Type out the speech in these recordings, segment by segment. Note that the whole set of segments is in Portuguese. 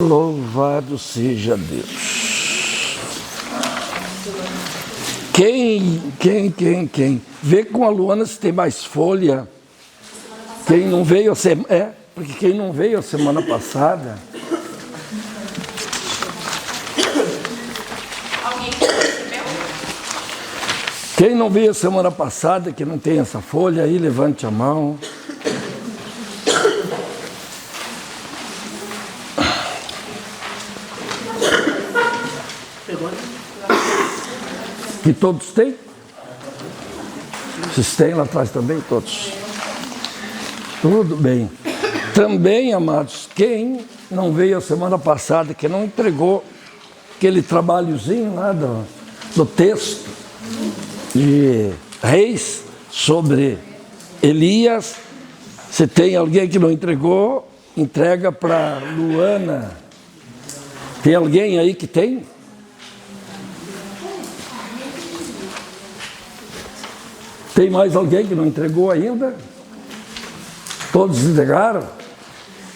Louvado seja Deus. Quem? Vê com a Luana se tem mais folha. Quem não veio porque quem não veio a semana passada. Quem não veio a semana passada, que não tem essa folha aí, levante a mão. Que todos têm? Vocês têm lá atrás também? Todos. Tudo bem. Também, amados, quem não veio a semana passada, que não entregou aquele trabalhozinho lá do texto de Reis sobre Elias, se tem alguém que não entregou, entrega para Luana. Tem alguém aí que tem? Tem mais alguém que não entregou ainda? Todos entregaram?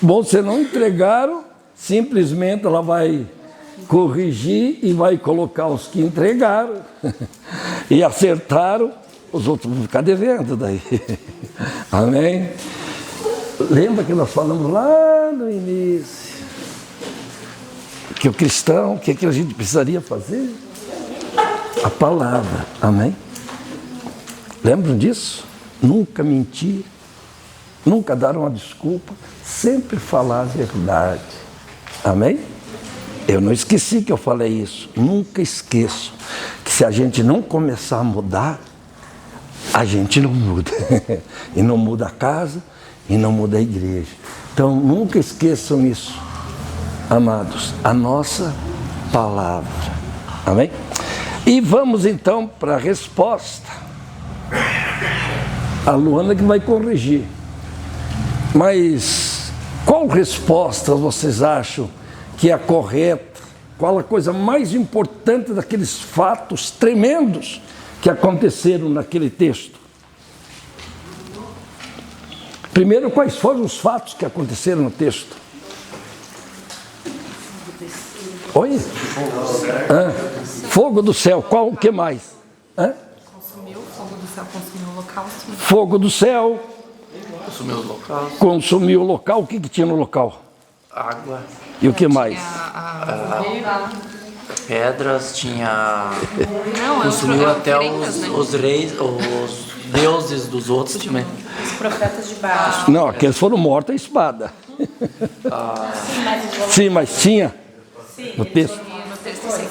Bom, se não entregaram, simplesmente ela vai corrigir e vai colocar os que entregaram e acertaram, os outros vão ficar devendo daí. Amém? Lembra que nós falamos lá no início que o cristão, o que a gente precisaria fazer? A palavra. Amém? Lembram disso? Nunca mentir, nunca dar uma desculpa, sempre falar a verdade. Amém? Eu não esqueci que eu falei isso, nunca esqueço que se a gente não começar a mudar, a gente não muda. E não muda a casa, e não muda a igreja. Então nunca esqueçam isso, amados, a nossa palavra. Amém? E vamos então para a resposta. A Luana que vai corrigir. Mas qual resposta vocês acham que é a correta? Qual a coisa mais importante daqueles fatos tremendos que aconteceram naquele texto? Primeiro, quais foram os fatos que aconteceram no texto? Oi? Fogo do céu. Qual o que mais? Consumiu o local. Fogo do céu. Consumiu o local. Consumiu o local. O que tinha no local? Água. E o que mais? Pedras, tinha... Não, consumiu até oferendas, né? os reis, os deuses dos outros também. Os profetas de Baal. Não, aqueles foram mortos à espada. Sim, mas tinha no texto. No texto, sim.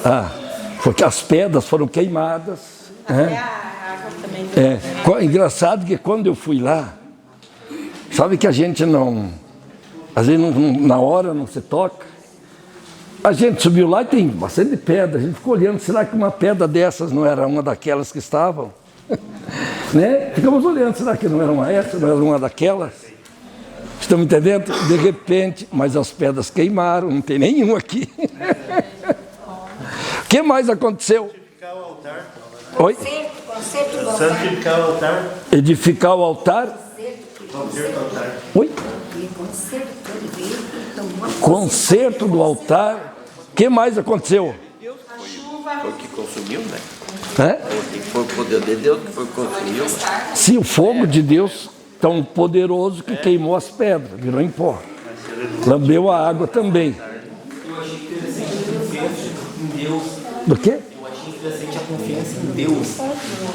Porque as pedras foram queimadas. Até a água também. Engraçado que quando eu fui lá, sabe que a gente não, às vezes na hora não se toca. A gente subiu lá e tem bastante pedra. A gente ficou olhando, será que uma pedra dessas não era uma daquelas que estavam? Né? Ficamos olhando, será que não era uma essa, não era uma daquelas? Estão me entendendo? De repente, mas as pedras queimaram, não tem nenhum aqui. O que mais aconteceu? Edificar o altar. Oi? Santificar o altar. Edificar o altar? Oi? Conserto do altar. O que mais aconteceu? Foi o que consumiu, né? Foi o poder de Deus que foi o que consumiu. Sim, o fogo de Deus tão poderoso que queimou as pedras, virou em pó. Lambeu a água também. Eu achei interessante a confiança em Deus. Do quê? Eu achei interessante a confiança em Deus.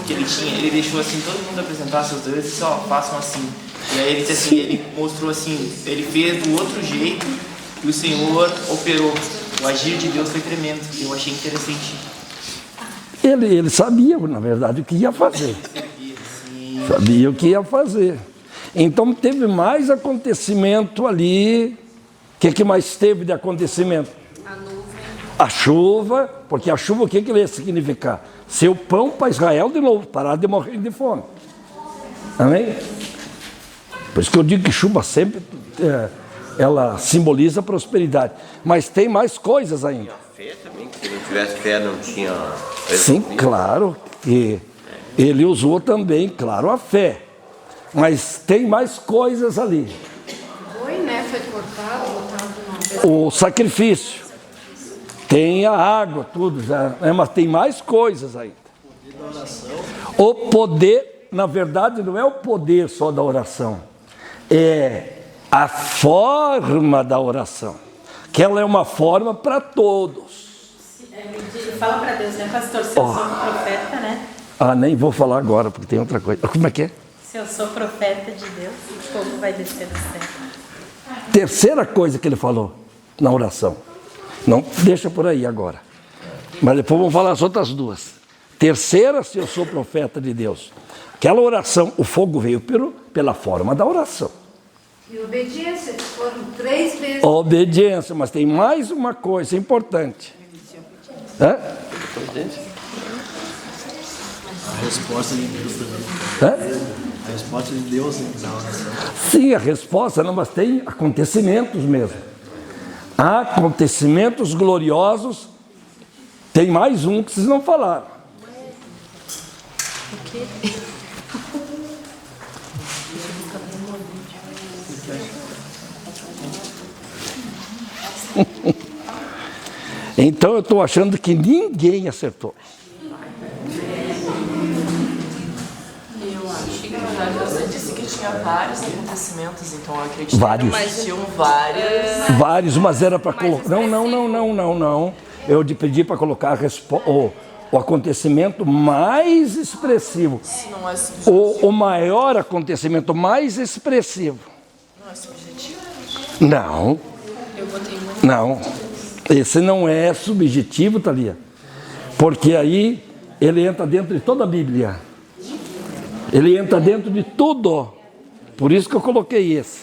Que ele tinha, ele deixou assim, todo mundo apresentar seus deuses e disse, ó, façam assim. E aí ele disse assim, ele mostrou assim, ele fez do outro jeito e o Senhor operou. O agir de Deus foi tremendo. Eu achei interessante. Ele sabia, na verdade, o que ia fazer. Sabia o que ia fazer. Então teve mais acontecimento ali. O que mais teve de acontecimento? A nuvem. A chuva, porque a chuva o que ia significar? Ser o pão para Israel de novo, parar de morrer de fome. Amém? Por isso que eu digo que chuva sempre, ela simboliza a prosperidade. Mas tem mais coisas ainda. Fé também, que se não tivesse fé não tinha... Sim, claro que ele usou também, claro, a fé. Mas tem mais coisas ali. Foi, né? Foi cortado, botado no... o sacrifício, tem a água, tudo já, mas tem mais coisas ainda. O poder, na verdade, não é o poder só da oração, é a forma da oração, que ela é uma forma para todos. Fala para Deus, né, pastor? Se eu sou um profeta, né? Nem vou falar agora, porque tem outra coisa. Como é que é? Se eu sou profeta de Deus, o fogo vai descer do céu. Terceira coisa que ele falou na oração. Não deixa por aí agora. Mas depois vamos falar as outras duas. Terceira, se eu sou profeta de Deus. Aquela oração, o fogo veio pela forma da oração. E obediência, foram 3 vezes. Obediência, mas tem mais uma coisa importante. A resposta de Deus também. A resposta de Deus na oração. Sim, a resposta, não, mas tem acontecimentos mesmo. Há acontecimentos gloriosos. Tem mais um que vocês não falaram. O quê? Então eu estou achando que ninguém acertou. Eu acho que, na verdade, você disse que tinha vários acontecimentos, então eu acredito Vários. que tinham vários. Vários, mas era para colocar. Não. Eu te pedi para colocar o acontecimento mais expressivo. Se não é subjetivo. O maior acontecimento mais expressivo. Não é subjetivo? Não. Eu botei muito. Não. Esse não é subjetivo, Thalia. Porque aí ele entra dentro de toda a Bíblia. Ele entra dentro de tudo. Por isso que eu coloquei esse.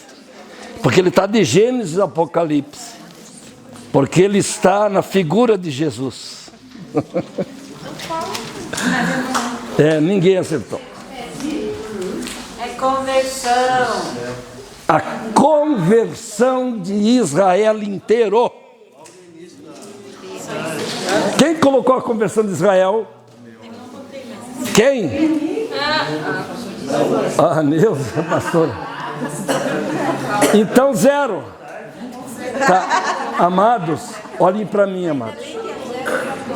Porque ele está de Gênesis a Apocalipse. Porque ele está na figura de Jesus. Ninguém acertou. É conversão. A conversão de Israel inteiro. Quem colocou a conversão de Israel? Quem? Neuza, pastora. Então 0. Tá. Amados, olhem para mim, amados.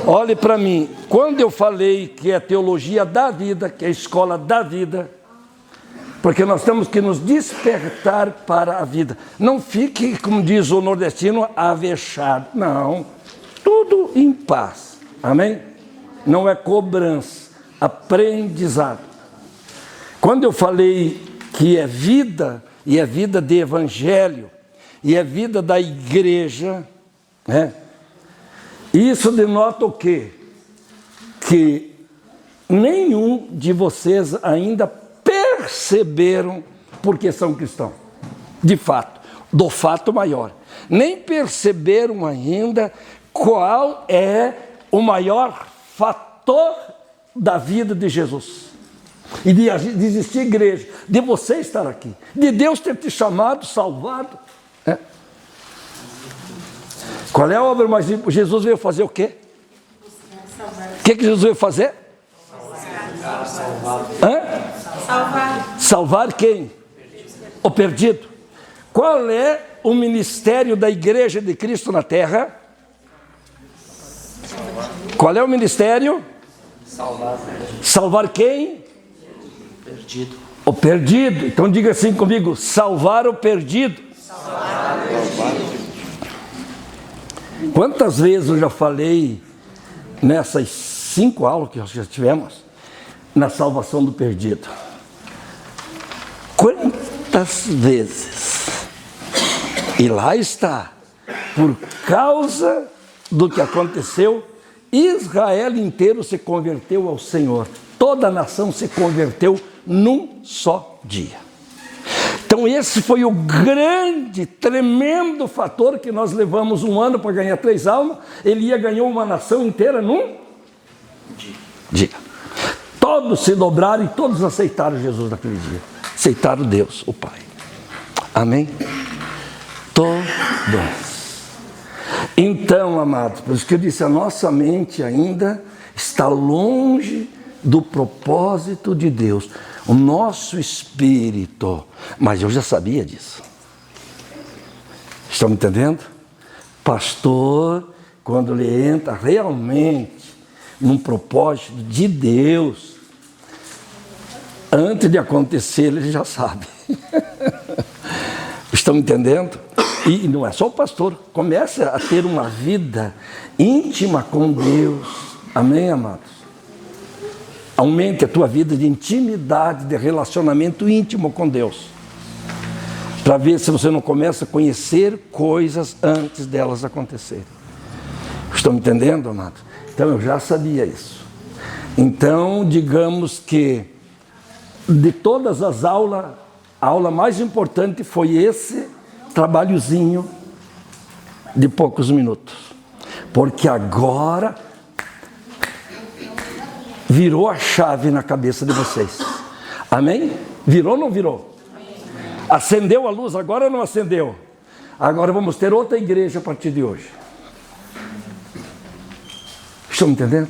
Olhem para mim. Quando eu falei que é teologia da vida, que é a escola da vida, porque nós temos que nos despertar para a vida. Não fique, como diz o nordestino, avexado. Não. Tudo em paz. Amém? Não é cobrança. Aprendizado. Quando eu falei que é vida, e é vida de evangelho, e é vida da igreja, né? Isso denota o quê? Que nenhum de vocês ainda perceberam porque são cristãos. De fato, do fato maior. Nem perceberam ainda qual é o maior fator da vida de Jesus. E de existir igreja, de você estar aqui, de Deus ter te chamado, salvado. Qual é a obra mais importante? Jesus veio fazer o quê? O que Jesus veio fazer? Salvar. Salvar quem? O perdido. Qual é o ministério da igreja de Cristo na terra? Qual é o ministério? Salvar quem? Perdido. O perdido. Então diga assim comigo: salvar o perdido. Quantas vezes eu já falei nessas 5 aulas que nós já tivemos na salvação do perdido? Quantas vezes? E lá está, por causa do que aconteceu, Israel inteiro se converteu ao Senhor. Toda a nação se converteu num só dia. Então esse foi o grande, tremendo fator que nós levamos 1 ano para ganhar 3 almas. Ele ganhou uma nação inteira num dia. Todos se dobraram e todos aceitaram Jesus naquele dia. Aceitaram Deus, o Pai. Amém? Todos. Então, amados, por isso que eu disse, a nossa mente ainda está longe do propósito de Deus. O nosso espírito, mas eu já sabia disso. Estão me entendendo? pastor, quando ele entra realmente num propósito de Deus, antes de acontecer, ele já sabe. Estão entendendo? E não é só o pastor, comece a ter uma vida íntima com Deus. Amém, amados? Aumente a tua vida de intimidade, de relacionamento íntimo com Deus. Para ver se você não começa a conhecer coisas antes delas acontecerem. Estão me entendendo, amados? Então eu já sabia isso. Então, digamos que de todas as aulas, a aula mais importante foi esse trabalhozinho de poucos minutos. Porque agora virou a chave na cabeça de vocês. Amém? Virou ou não virou? Acendeu a luz agora ou não acendeu? Agora vamos ter outra igreja a partir de hoje. Estão me entendendo?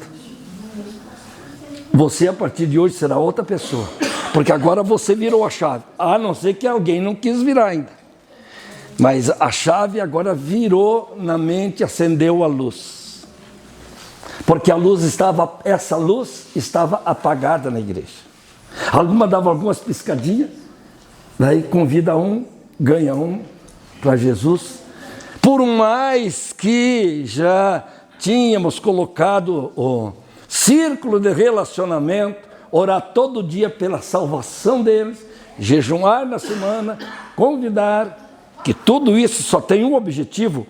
Você a partir de hoje será outra pessoa. Porque agora você virou a chave. A não ser que alguém não quis virar ainda. Mas a chave agora virou na mente, acendeu a luz. Porque a luz essa luz estava apagada na igreja. Alguma dava algumas piscadinhas, daí convida um, ganha um para Jesus. Por mais que já tínhamos colocado o círculo de relacionamento, orar todo dia pela salvação deles, jejuar na semana, convidar, que tudo isso só tem um objetivo: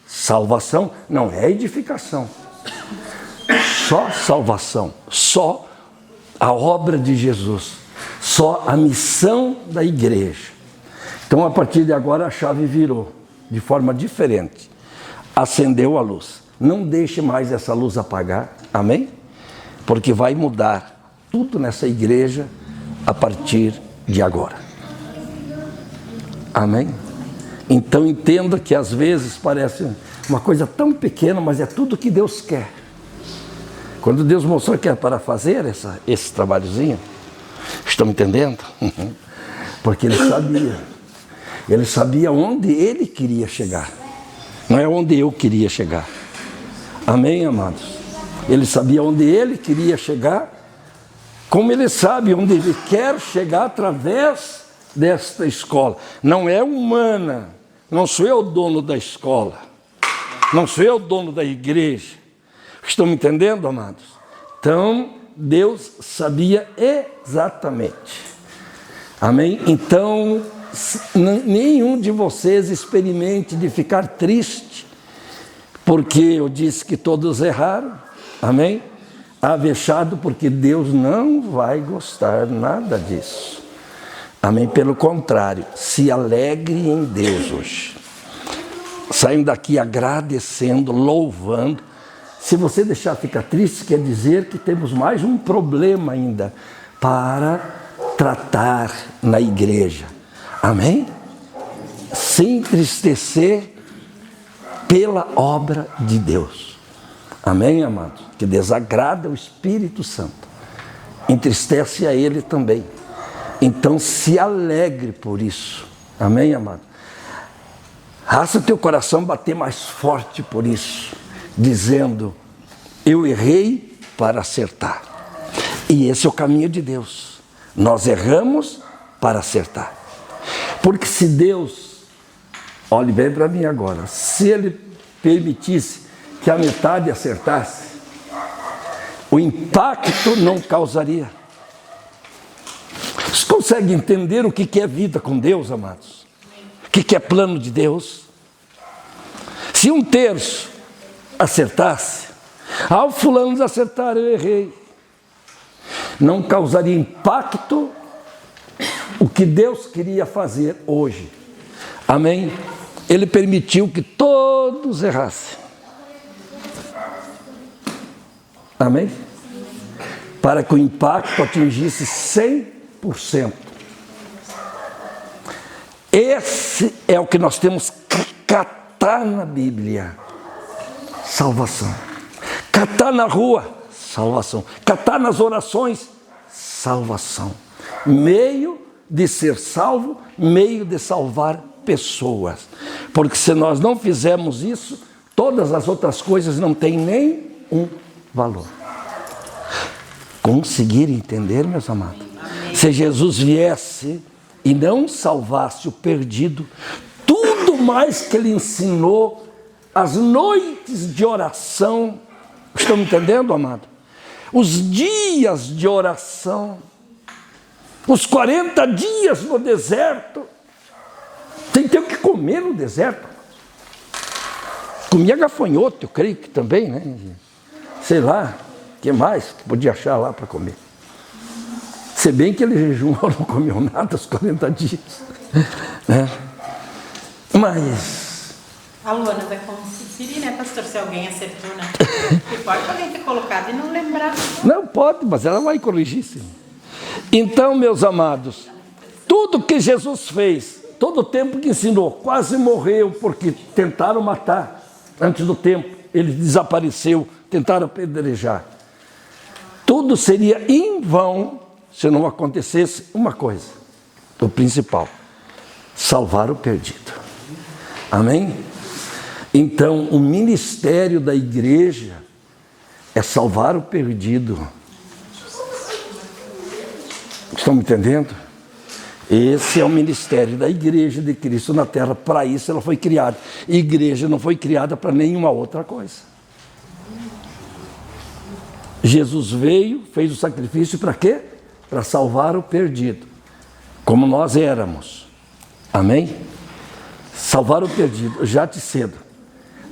salvação, não é edificação. Só salvação, só a obra de Jesus, só a missão da igreja. Então, a partir de agora, a chave virou de forma diferente. Acendeu a luz. Não deixe mais essa luz apagar, amém? Porque vai mudar tudo nessa igreja a partir de agora. Amém? Então entenda que às vezes parece uma coisa tão pequena, mas é tudo que Deus quer. Quando Deus mostrou que era para fazer esse trabalhozinho, estão me entendendo? Porque Ele sabia onde Ele queria chegar, não é onde eu queria chegar. Amém, amados? Ele sabia onde Ele queria chegar, como Ele sabe onde Ele quer chegar através desta escola. Não é humana, não sou eu o dono da escola, não sou eu o dono da igreja. Estão me entendendo, amados? Então, Deus sabia exatamente. Amém? Então, nenhum de vocês experimente de ficar triste, porque eu disse que todos erraram. Amém? Avexado, porque Deus não vai gostar nada disso. Amém? Pelo contrário, se alegre em Deus hoje. Saiam daqui agradecendo, louvando. Se você deixar ficar triste, quer dizer que temos mais um problema ainda para tratar na igreja. Amém? Sem entristecer pela obra de Deus. Amém, amados? Que desagrada o Espírito Santo. Entristece a Ele também. Então se alegre por isso. Amém, amado? Faça o teu coração bater mais forte por isso, dizendo: eu errei para acertar. E esse é o caminho de Deus. Nós erramos para acertar. Porque se Deus, olhe bem para mim agora, se Ele permitisse que a metade acertasse, o impacto não causaria. Vocês conseguem entender o que é vida com Deus, amados? O que é plano de Deus? Se 1/3 acertasse, ao fulano acertar, eu errei, não causaria impacto o que Deus queria fazer hoje. Amém? Ele permitiu que todos errassem. Amém? Para que o impacto atingisse 100%. Esse é o que nós temos que catar na Bíblia. Salvação. Catar na rua, salvação. Catar nas orações, salvação. Meio de ser salvo, meio de salvar pessoas. Porque se nós não fizermos isso, todas as outras coisas não têm nem um valor. Conseguir entender, meus amados? Se Jesus viesse e não salvasse o perdido, tudo mais que ele ensinou, as noites de oração, estão me entendendo, amado? Os dias de oração, os 40 dias no deserto, sem ter o que comer no deserto. Comia gafanhoto, eu creio que também, né? Sei lá, o que mais podia achar lá para comer. Se bem que ele jejuou, não comeu nada os 40 dias. Né? Mas... A Luana vai conferir, né, pastor, se alguém acertou, né? Porque pode alguém ter colocado e não lembrar. Não, pode, mas ela vai corrigir, sim. Então, meus amados, tudo que Jesus fez, todo o tempo que ensinou, quase morreu porque tentaram matar antes do tempo. Ele desapareceu, tentaram apedrejar. Tudo seria em vão se não acontecesse uma coisa, o principal: salvar o perdido. Amém? Então, o ministério da igreja é salvar o perdido. Estão me entendendo? Esse é o ministério da igreja de Cristo na terra. Para isso ela foi criada. Igreja não foi criada para nenhuma outra coisa. Jesus veio, fez o sacrifício para quê? Para salvar o perdido, como nós éramos. Amém? Salvar o perdido, já de cedo.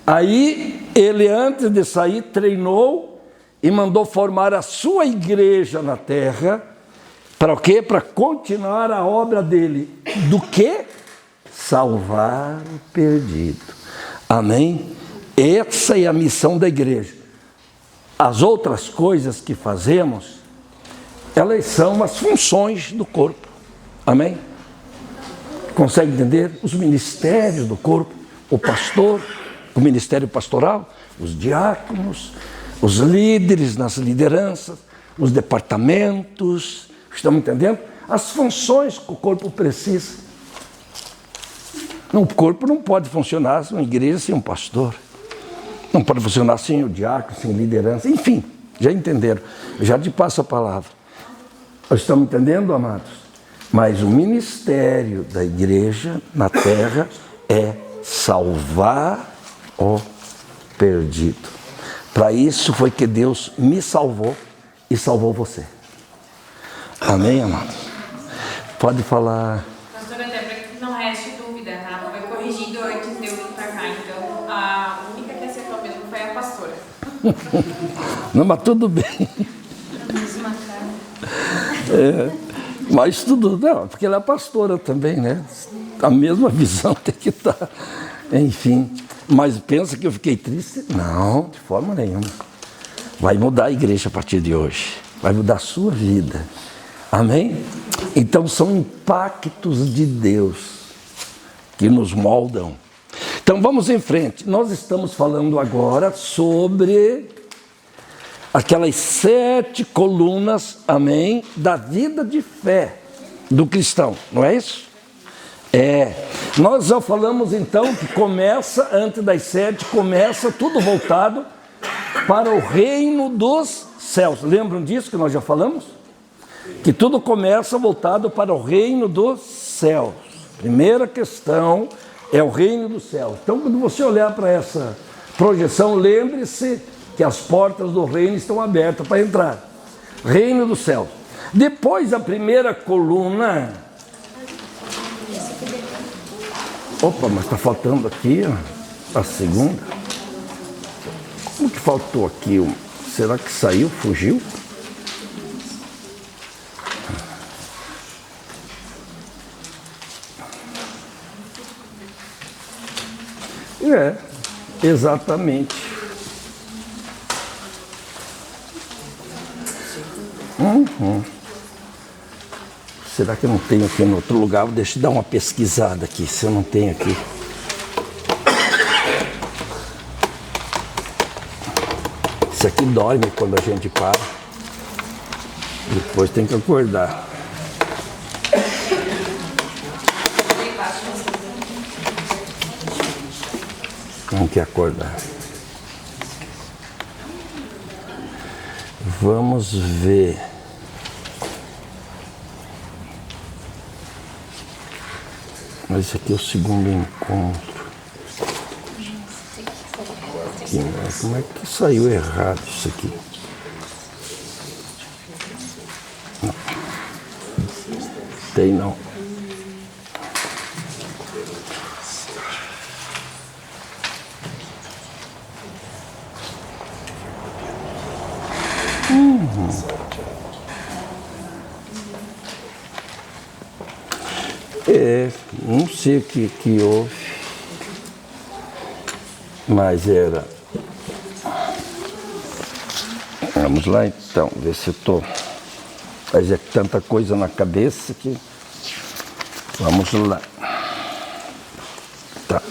Aí ele, antes de sair, treinou e mandou formar a sua igreja na terra. Para o quê? Para continuar a obra dele. Do quê? Salvar o perdido. Amém? Essa é a missão da igreja. As outras coisas que fazemos, elas são as funções do corpo. Amém? Consegue entender? Os ministérios do corpo, o pastor, o ministério pastoral, os diáconos, os líderes nas lideranças, os departamentos, estamos entendendo? As funções que o corpo precisa. O corpo não pode funcionar sem uma igreja, sem um pastor. Não pode funcionar sem o diácono, sem liderança. Enfim, já entenderam. Já te passo a palavra. Estamos entendendo, amados? Mas o ministério da igreja na terra é salvar o perdido. Para isso foi que Deus me salvou e salvou você. Amém, amados? Pode falar. Pastor, até para que não reste dúvida, tá? Foi corrigido antes de eu vir para cá, então a única que acertou mesmo foi a pastora. Não, mas tudo bem. Mas tudo, não, porque ela é pastora também, né? A mesma visão tem que estar. Enfim, mas pensa que eu fiquei triste? Não, de forma nenhuma. Vai mudar a igreja a partir de hoje. Vai mudar a sua vida. Amém? Então são impactos de Deus que nos moldam. Então vamos em frente. Nós estamos falando agora sobre aquelas 7 colunas, amém, da vida de fé do cristão, não é isso? Nós já falamos então que começa, antes das 7, começa tudo voltado para o reino dos céus. Lembram disso que nós já falamos? Que tudo começa voltado para o reino dos céus. Primeira questão é o reino dos céus. Então, quando você olhar para essa projeção, lembre-se que as portas do reino estão abertas para entrar. Reino dos céus. Depois, a primeira coluna... Opa, mas está faltando aqui a segunda. Como que faltou aqui? Será que saiu, fugiu? Exatamente. Será que eu não tenho aqui em outro lugar? Deixa eu dar uma pesquisada aqui, se eu não tenho aqui. Isso aqui dorme quando a gente para. Depois tem que acordar. Não quer acordar. Vamos ver. Mas esse aqui é o segundo encontro. Como é que saiu errado isso aqui? Não. Tem não. Não sei o que houve, mas era. Vamos lá então, ver se eu estou. Mas é tanta coisa na cabeça que. Vamos lá. Tá.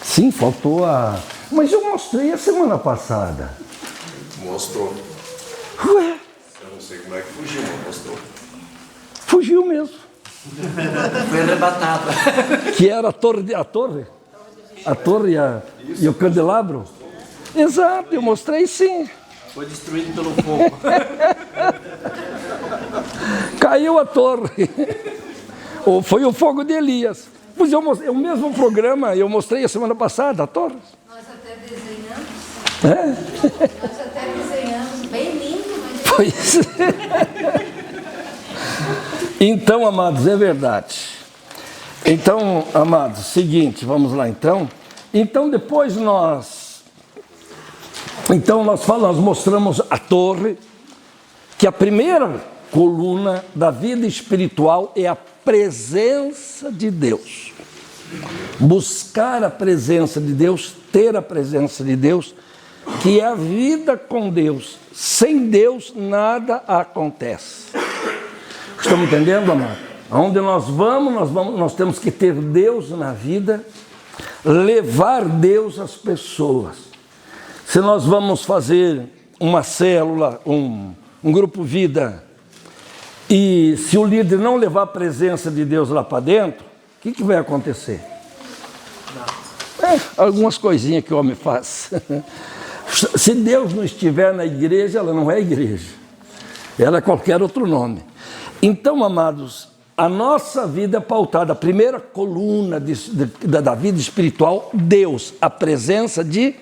Sim, faltou a. Mas eu mostrei a semana passada. Mostrou. Ué? Eu não sei como é que fugiu, mas mostrou. Fugiu mesmo. Foi arrebatada. Que era a torre e o candelabro. Exato, eu mostrei sim. Foi destruído pelo fogo. Caiu a torre. Ou foi o fogo de Elias. Pois eu mostrei, o mesmo programa, eu mostrei a semana passada, a torre. Nós até desenhamos. É? Nós até desenhamos bem lindo, mas Pois é. Então, amados, é verdade. Então, amados, seguinte, vamos lá então. Então, depois nós mostramos a torre, que a primeira coluna da vida espiritual é a presença de Deus. Buscar a presença de Deus, ter a presença de Deus, que é a vida com Deus. Sem Deus nada acontece. Estamos entendendo, amado? Aonde nós vamos, nós temos que ter Deus na vida, levar Deus às pessoas. Se nós vamos fazer uma célula, um grupo vida, e se o líder não levar a presença de Deus lá para dentro, o que vai acontecer? Algumas coisinhas que o homem faz. Se Deus não estiver na igreja, ela não é igreja. Ela é qualquer outro nome. Então, amados, a nossa vida é pautada, a primeira coluna da vida espiritual, Deus, a presença de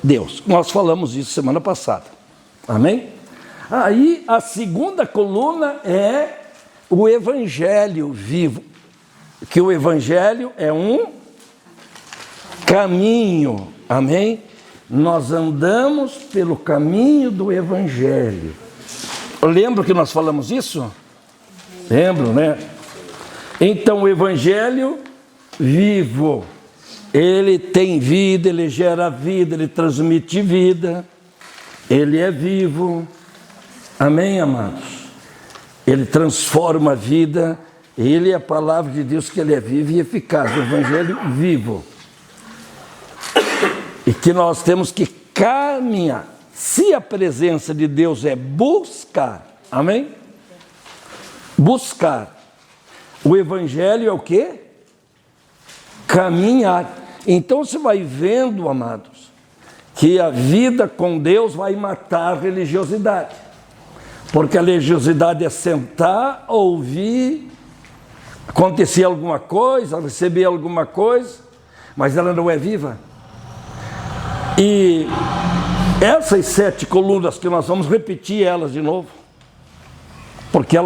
Deus. Nós falamos isso semana passada. Amém? Aí, a segunda coluna é o Evangelho vivo. Que o Evangelho é um caminho. Amém? Nós andamos pelo caminho do Evangelho. Lembra que nós falamos isso? Lembram, né? Então, o Evangelho vivo, ele tem vida, ele gera vida, ele transmite vida, ele é vivo. Amém, amados? Ele transforma a vida, ele é a palavra de Deus, que ele é vivo e eficaz, o Evangelho vivo. E que nós temos que caminhar. Se a presença de Deus é buscar, amém? Buscar. O Evangelho é o quê? Caminhar. Então você vai vendo, amados, que a vida com Deus vai matar a religiosidade. Porque a religiosidade é sentar, ouvir, acontecer alguma coisa, receber alguma coisa, mas ela não é viva. E essas 7 colunas que nós vamos repetir elas de novo, porque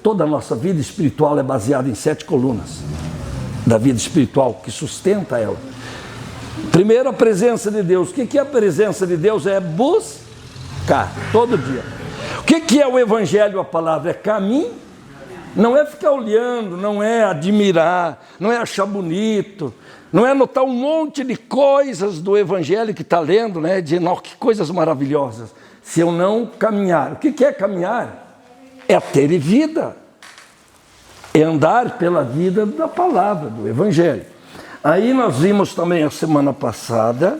toda a nossa vida espiritual é baseada em 7 colunas da vida espiritual que sustenta ela. Primeiro, a presença de Deus. O que é a presença de Deus? É buscar, todo dia. O que é o Evangelho, a palavra? É caminho. Não é ficar olhando, não é admirar, não é achar bonito, não é notar um monte de coisas do Evangelho que está lendo, né? Dizendo, oh, que coisas maravilhosas. Se eu não caminhar. O que é caminhar? É ter vida. É andar pela vida da palavra, do Evangelho. Aí nós vimos também a semana passada,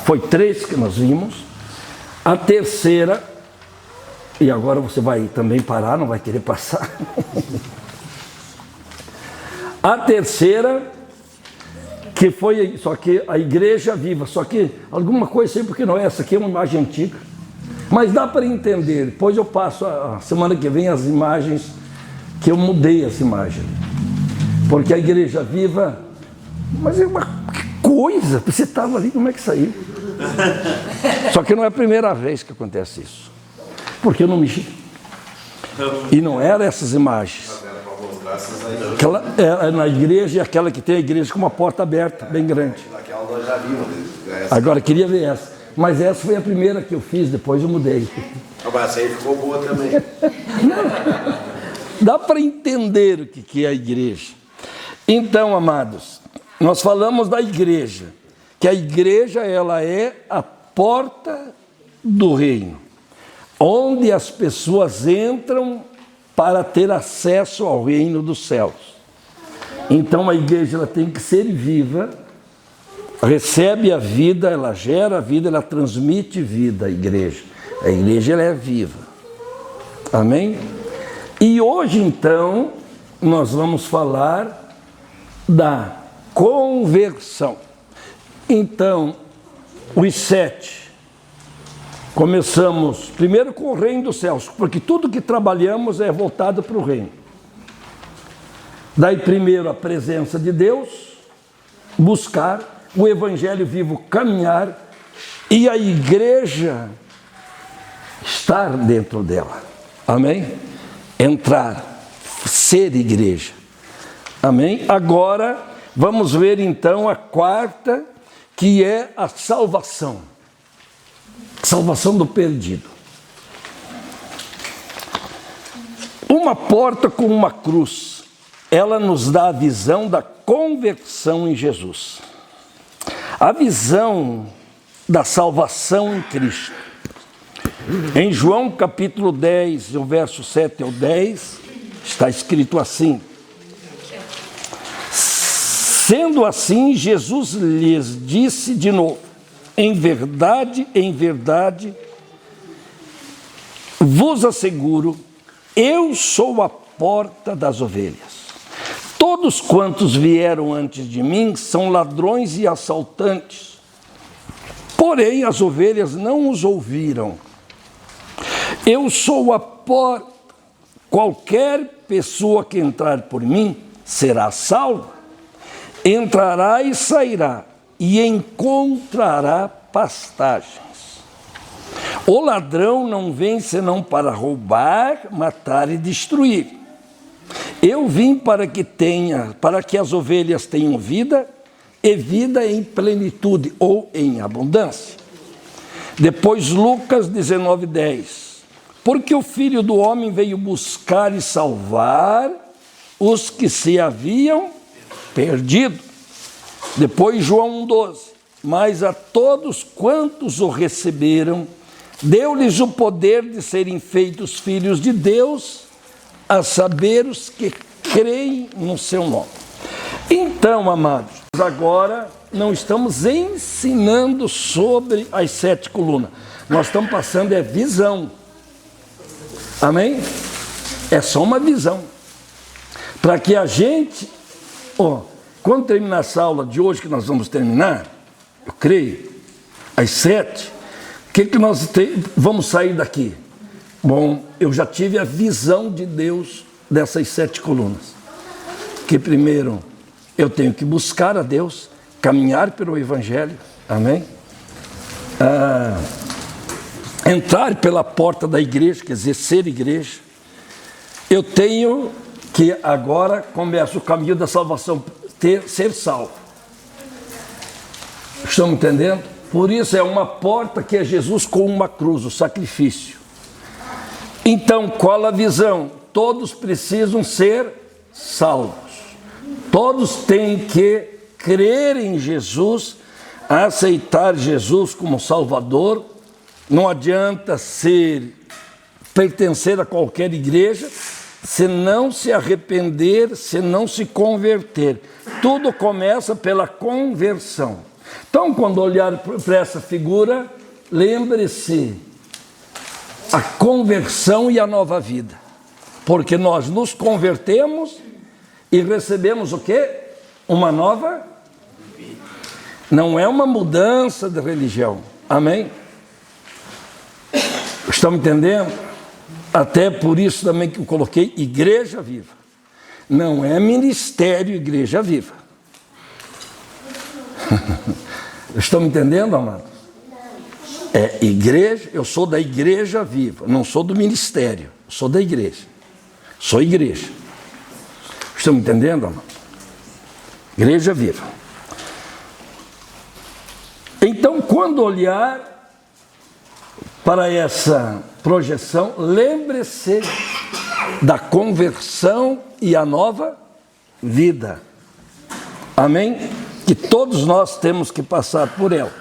foi 3 que nós vimos, a terceira, e agora você vai também parar, não vai querer passar. A terceira, que foi só que a igreja viva, só que alguma coisa sei porque não é, essa aqui é uma imagem antiga. Mas dá para entender, depois eu passo a semana que vem as imagens, que eu mudei essa imagem. Porque a igreja viva, mas é uma coisa, você estava ali, como é que saiu? Só que não é a primeira vez que acontece isso. Porque eu não mexi. E não eram essas imagens. Aquela, na igreja, aquela que tem a igreja com uma porta aberta, bem grande. Agora, queria ver essa. Mas essa foi a primeira que eu fiz, depois eu mudei. Mas essa aí ficou boa também. Dá para entender o que é a igreja. Então, amados, nós falamos da igreja, que a igreja ela é a porta do reino, onde as pessoas entram para ter acesso ao reino dos céus. Então a igreja ela tem que ser viva, recebe a vida, ela gera a vida, ela transmite vida à igreja. A igreja ela é viva. Amém? E hoje então nós vamos falar da conversão. Então, os 7. Começamos primeiro com o reino dos céus, porque tudo que trabalhamos é voltado para o reino. Daí primeiro a presença de Deus, buscar o evangelho vivo, caminhar, e a igreja estar dentro dela. Amém? Entrar, ser igreja. Amém? Agora vamos ver então a quarta, que é a salvação. Salvação do perdido. Uma porta com uma cruz, ela nos dá a visão da conversão em Jesus. A visão da salvação em Cristo. Em João capítulo 10, o verso 7 ao 10, está escrito assim: sendo assim, Jesus lhes disse de novo: em verdade, vos asseguro, eu sou a porta das ovelhas. Todos quantos vieram antes de mim são ladrões e assaltantes, porém as ovelhas não os ouviram. Eu sou a porta, qualquer pessoa que entrar por mim será salva, entrará e sairá, e encontrará pastagens. O ladrão não vem senão para roubar, matar e destruir. Eu vim para que as ovelhas tenham vida, e vida em plenitude ou em abundância. Depois Lucas 19:10. Porque o Filho do Homem veio buscar e salvar os que se haviam perdido. Depois João 1:12, mas a todos quantos o receberam, deu-lhes o poder de serem feitos filhos de Deus, a saber os que creem no seu nome. Então, amados, agora não estamos ensinando sobre as 7 colunas, nós estamos passando visão. Amém? É só uma visão, para que a gente, quando terminar essa aula de hoje, que nós vamos terminar, eu creio, às 7, o que nós vamos sair daqui? Bom, eu já tive a visão de Deus dessas 7 colunas. Que primeiro, eu tenho que buscar a Deus, caminhar pelo Evangelho, amém? Entrar pela porta da igreja, quer dizer, ser igreja. Eu tenho que agora começa o caminho da salvação, ser salvo. Estão entendendo? Por isso é uma porta que é Jesus com uma cruz, o sacrifício. Então, qual a visão? Todos precisam ser salvos. Todos têm que crer em Jesus, aceitar Jesus como Salvador. Não adianta pertencer a qualquer igreja, se não se arrepender, se não se converter. Tudo começa pela conversão. Então, quando olhar para essa figura, lembre-se, a conversão e a nova vida. Porque nós nos convertemos E recebemos o quê? Uma nova? Não é uma mudança de religião. Amém? Estão entendendo? Até por isso também que eu coloquei igreja viva. Não é ministério igreja viva. Estão entendendo, amados? É igreja, eu sou da igreja viva, não sou do ministério, sou da igreja. Sou igreja. Estão entendendo, amados? Igreja viva. Então, quando olhar para essa projeção, lembre-se da conversão e a nova vida. Amém? Que todos nós temos que passar por ela.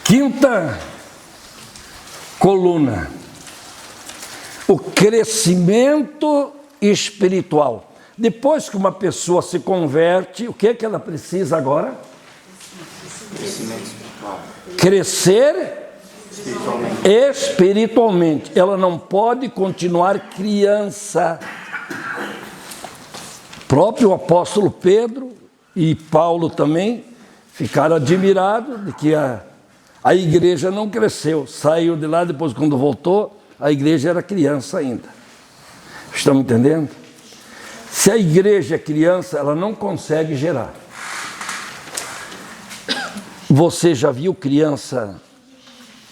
Quinta coluna. O crescimento espiritual. Depois que uma pessoa se converte, o que é que ela precisa agora? Crescimento espiritual. Crescer espiritualmente. Ela não pode continuar criança. O próprio apóstolo Pedro e Paulo também ficaram admirados de que a igreja não cresceu. Saiu de lá, depois quando voltou, a igreja era criança ainda. Estão me entendendo? Se a igreja é criança, ela não consegue gerar. Você já viu criança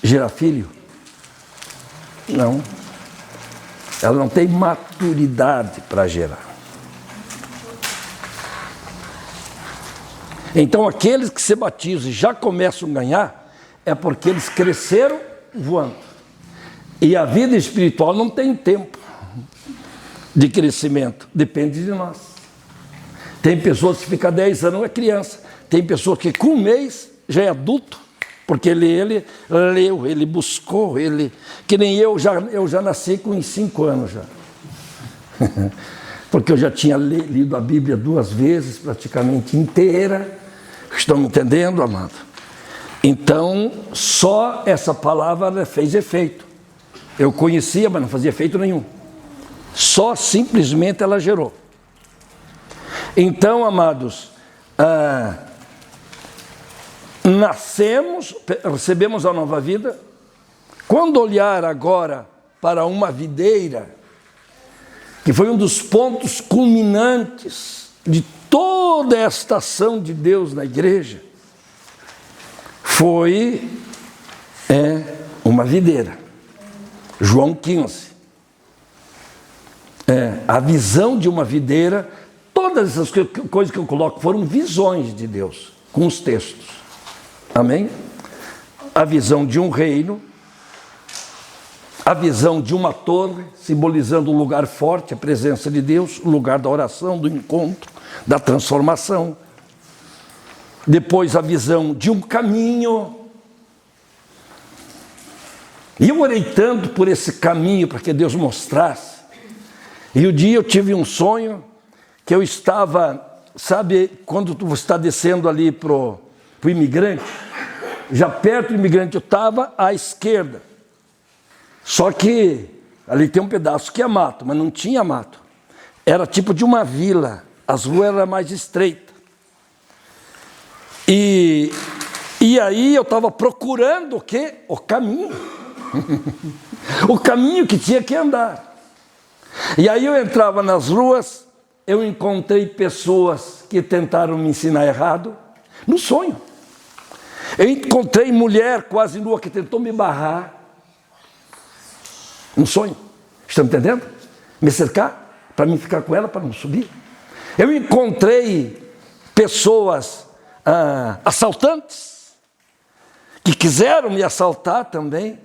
gerar filho? Não. Ela não tem maturidade para gerar. Então, aqueles que se batizam e já começam a ganhar, é porque eles cresceram voando. E a vida espiritual não tem tempo de crescimento, depende de nós. Tem pessoas que ficam 10 anos, é criança. Tem pessoas que com um mês já é adulto, porque ele leu, ele buscou, que nem eu já nasci com 5 anos já. Porque eu já tinha lido a Bíblia 2 vezes, praticamente inteira. Estão me entendendo, amado? Então, só essa palavra fez efeito. Eu conhecia, mas não fazia efeito nenhum. Só simplesmente ela gerou. Então, amados, nascemos, recebemos a nova vida. Quando olhar agora para uma videira, que foi um dos pontos culminantes de toda esta ação de Deus na igreja, foi uma videira. João 15. A visão de uma videira, todas essas coisas que eu coloco foram visões de Deus, com os textos. Amém? A visão de um reino, a visão de uma torre, simbolizando um lugar forte, a presença de Deus, o lugar da oração, do encontro, da transformação. Depois a visão de um caminho. E eu orei tanto por esse caminho, para que Deus mostrasse. E um dia eu tive um sonho, que eu estava, sabe, quando tu está descendo ali pro imigrante, já perto do imigrante eu estava à esquerda. Só que ali tem um pedaço que é mato, mas não tinha mato. Era tipo de uma vila, as ruas eram mais estreitas. E aí eu estava procurando o quê? O caminho. O caminho que tinha que andar. E aí eu entrava nas ruas, eu encontrei pessoas que tentaram me ensinar errado, no sonho. Eu encontrei mulher quase nua que tentou me barrar, no sonho. Estão entendendo? Me cercar, para mim ficar com ela, para não subir. Eu encontrei pessoas assaltantes, que quiseram me assaltar também.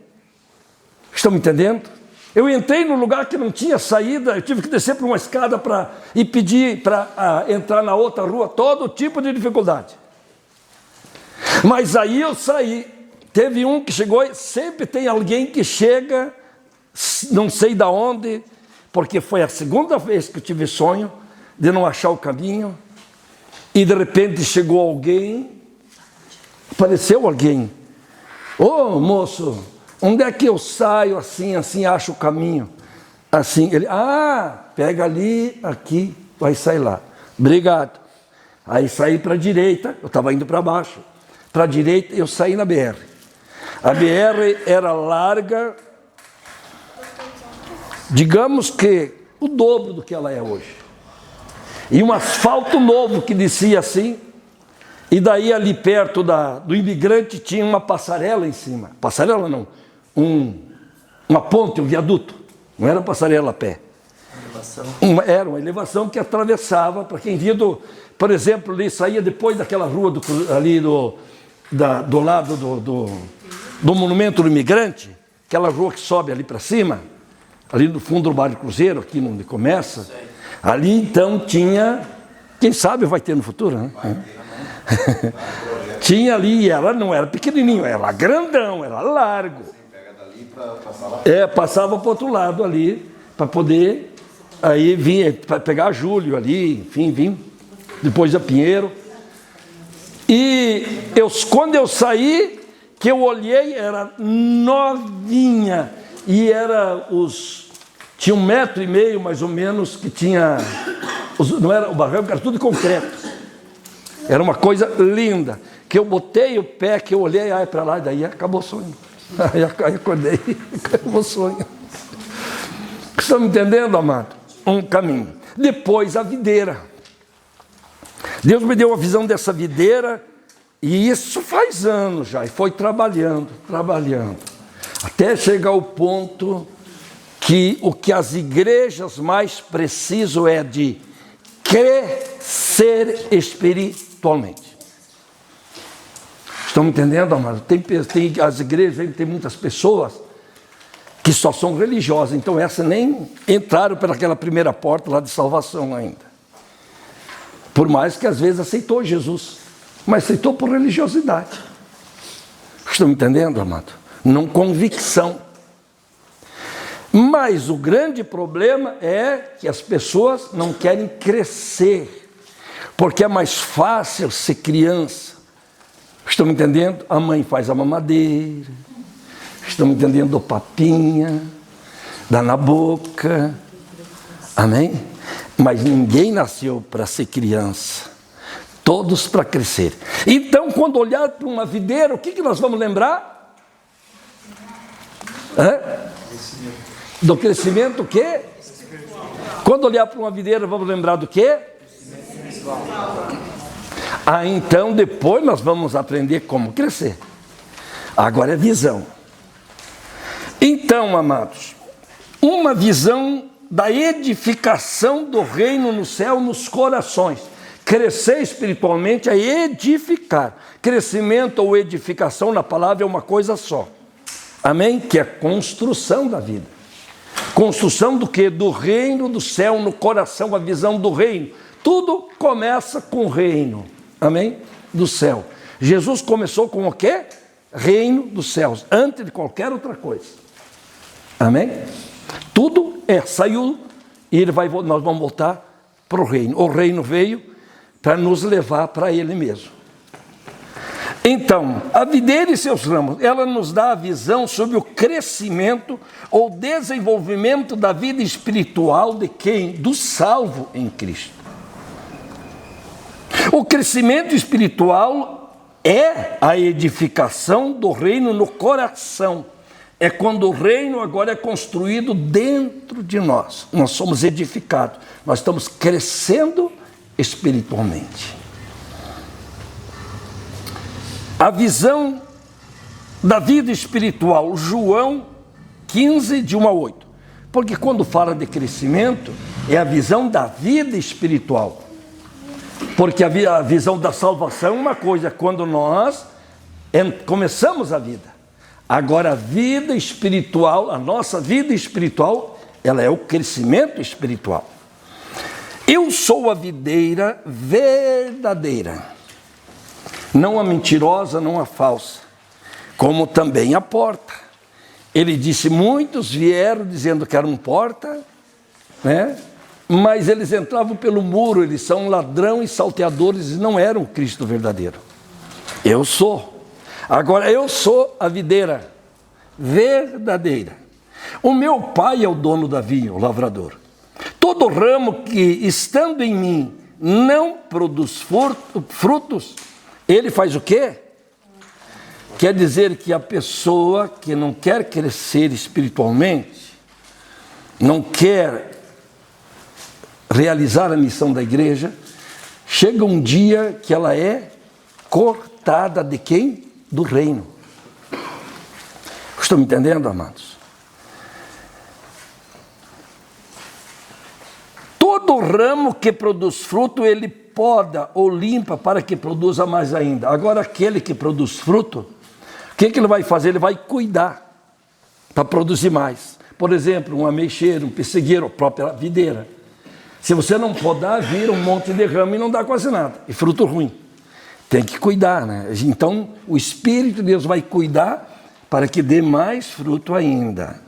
Estão me entendendo? Eu entrei num lugar que não tinha saída, eu tive que descer por uma escada e pedir para entrar na outra rua, todo tipo de dificuldade. Mas aí eu saí, teve um que chegou, sempre tem alguém que chega, não sei de onde, porque foi a segunda vez que eu tive sonho de não achar o caminho, e de repente chegou alguém, apareceu alguém. Ô moço, Onde é que eu saio assim, acho o caminho? Assim, ele, pega ali, aqui, vai sair lá. Obrigado. Aí saí para a direita, eu estava indo para baixo. Para a direita, eu saí na BR. A BR era larga, digamos que o dobro do que ela é hoje. E um asfalto novo que descia assim, e daí ali perto do Imigrante tinha uma passarela em cima. Passarela não, uma ponte, um viaduto. Não era passarela a pé. Era uma elevação que atravessava, para quem via por exemplo, ali saía depois daquela rua ali do lado do Monumento do Imigrante, aquela rua que sobe ali para cima, ali no fundo do Bairro Cruzeiro, aqui onde começa. Ali então tinha, quem sabe vai ter no futuro, né? Tinha ali, ela não era pequenininho, era grandão, era largo. Passava para o outro lado ali, para poder, aí vinha, para pegar Júlio ali, enfim, vim, depois a Pinheiro. E quando eu saí, que eu olhei, era novinha, e tinha 1,5 metro, mais ou menos, que tinha, não era, o barranco era tudo de concreto. Era uma coisa linda, que eu botei o pé, que eu olhei, para lá, e daí acabou o sonho. Aí acordei, acabou o sonho. Estão me entendendo, amado? Um caminho. Depois a videira. Deus me deu a visão dessa videira, e isso faz anos já, e foi trabalhando, até chegar ao ponto que o que as igrejas mais precisam é de crescer espiritualmente. Estão me entendendo, amado? As igrejas, tem muitas pessoas que só são religiosas, então essas nem entraram pelaquela primeira porta lá de salvação ainda. Por mais que às vezes aceitou Jesus, mas aceitou por religiosidade. Estão me entendendo, amado? Não convicção. Mas o grande problema é que as pessoas não querem crescer, porque é mais fácil ser criança. Estão me entendendo? A mãe faz a mamadeira. Estão me entendendo? O papinha, dá na boca. Amém? Mas ninguém nasceu para ser criança. Todos para crescer. Então, quando olhar para uma videira, o que nós vamos lembrar? Do crescimento o quê? Quando olhar para uma videira, vamos lembrar do quê? Então depois nós vamos aprender como crescer. Agora é visão. Então, amados, uma visão da edificação do reino no céu, nos corações. Crescer espiritualmente é edificar. Crescimento ou edificação na palavra é uma coisa só. Amém? Que é a construção da vida. Construção do quê? Do reino do céu no coração, a visão do reino. Tudo começa com o reino. Amém? Do céu. Jesus começou com o quê? Reino dos céus, antes de qualquer outra coisa. Amém? Tudo saiu e nós vamos voltar para o reino. O reino veio para nos levar para ele mesmo. Então, a videira e seus ramos, ela nos dá a visão sobre o crescimento ou desenvolvimento da vida espiritual de quem? Do salvo em Cristo. O crescimento espiritual é a edificação do reino no coração. É quando o reino agora é construído dentro de nós. Nós somos edificados. Nós estamos crescendo espiritualmente. A visão da vida espiritual, João 15, de 1 a 8. Porque quando fala de crescimento, é a visão da vida espiritual. Porque a visão da salvação é uma coisa, quando nós começamos a vida. Agora a vida espiritual, a nossa vida espiritual, ela é o crescimento espiritual. Eu sou a videira verdadeira, não a mentirosa, não a falsa, como também a porta. Ele disse, muitos vieram dizendo que eram porta, né? Mas eles entravam pelo muro, eles são ladrões e salteadores e não eram o Cristo verdadeiro. Eu sou. Agora eu sou a videira verdadeira. O meu Pai é o dono da vinha, o lavrador. Todo ramo que, estando em mim, não produz frutos, ele faz o quê? Quer dizer que a pessoa que não quer crescer espiritualmente, não quer realizar a missão da igreja, chega um dia que ela é cortada de quem? Do reino. Estão me entendendo, amados? Todo ramo que produz fruto, ele poda ou limpa para que produza mais ainda. Agora, aquele que produz fruto, o que ele vai fazer? Ele vai cuidar para produzir mais. Por exemplo, um ameixeiro, um pessegueiro, a própria videira. Se você não podar, vira um monte de ramo e não dá quase nada. E fruto ruim. Tem que cuidar, né? Então, o Espírito de Deus vai cuidar para que dê mais fruto ainda.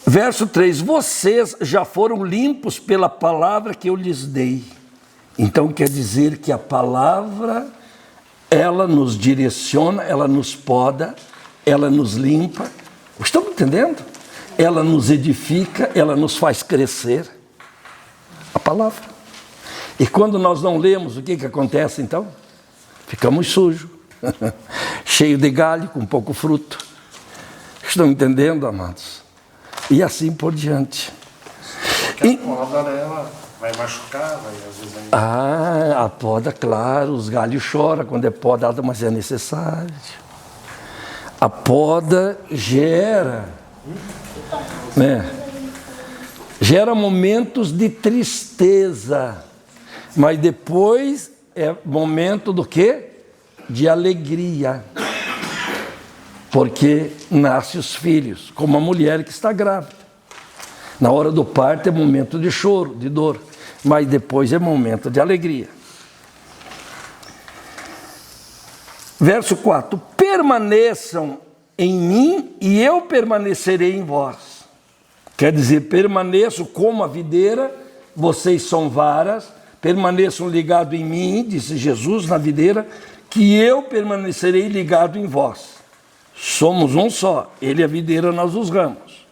Verso 3, vocês já foram limpos pela palavra que eu lhes dei. Então quer dizer que a palavra, ela nos direciona, ela nos poda, ela nos limpa. Estão entendendo? Ela nos edifica, ela nos faz crescer. A palavra. E quando nós não lemos, o que acontece então? Ficamos sujos, cheio de galho, com pouco fruto. Estão entendendo, amados? E assim por diante. Porque a poda, ela vai machucar, vai às vezes... A poda, claro, os galhos choram quando é podado, mas é necessário. A poda gera, né? Gera momentos de tristeza, mas depois é momento do quê? De alegria. Porque nascem os filhos, como a mulher que está grávida. Na hora do parto é momento de choro, de dor, mas depois é momento de alegria. Verso 4, permaneçam em mim e eu permanecerei em vós. Quer dizer, permaneço como a videira, vocês são varas, permaneçam ligados em mim, disse Jesus na videira, que eu permanecerei ligado em vós. Somos um só, ele é a videira, nós os ramos.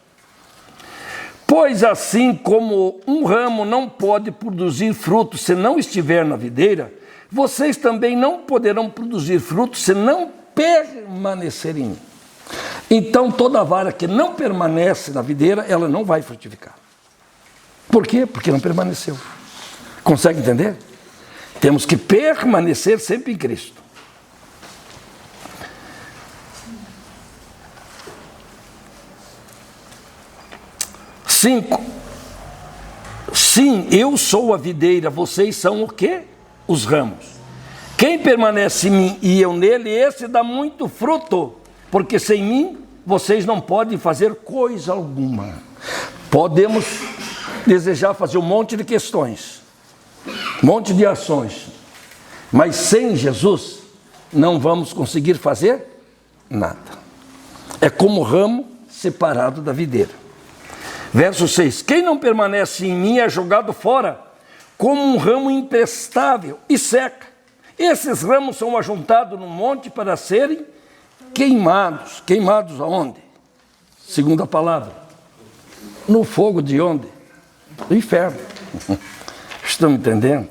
Pois assim como um ramo não pode produzir fruto se não estiver na videira, vocês também não poderão produzir fruto se não permanecerem em mim. Então toda vara que não permanece na videira, ela não vai frutificar. Por quê? Porque não permaneceu. Consegue entender? Temos que permanecer sempre em Cristo. 5. Sim, eu sou a videira, vocês são o quê? Os ramos. Quem permanece em mim e eu nele, esse dá muito fruto, porque sem mim vocês não podem fazer coisa alguma. Podemos desejar fazer um monte de questões, um monte de ações, mas sem Jesus não vamos conseguir fazer nada. É como ramo separado da videira. Verso 6, quem não permanece em mim é jogado fora, como um ramo imprestável, e seca. Esses ramos são ajuntados no monte para serem queimados. Queimados aonde? Segundo a palavra. No fogo de onde? Do inferno. Estão entendendo?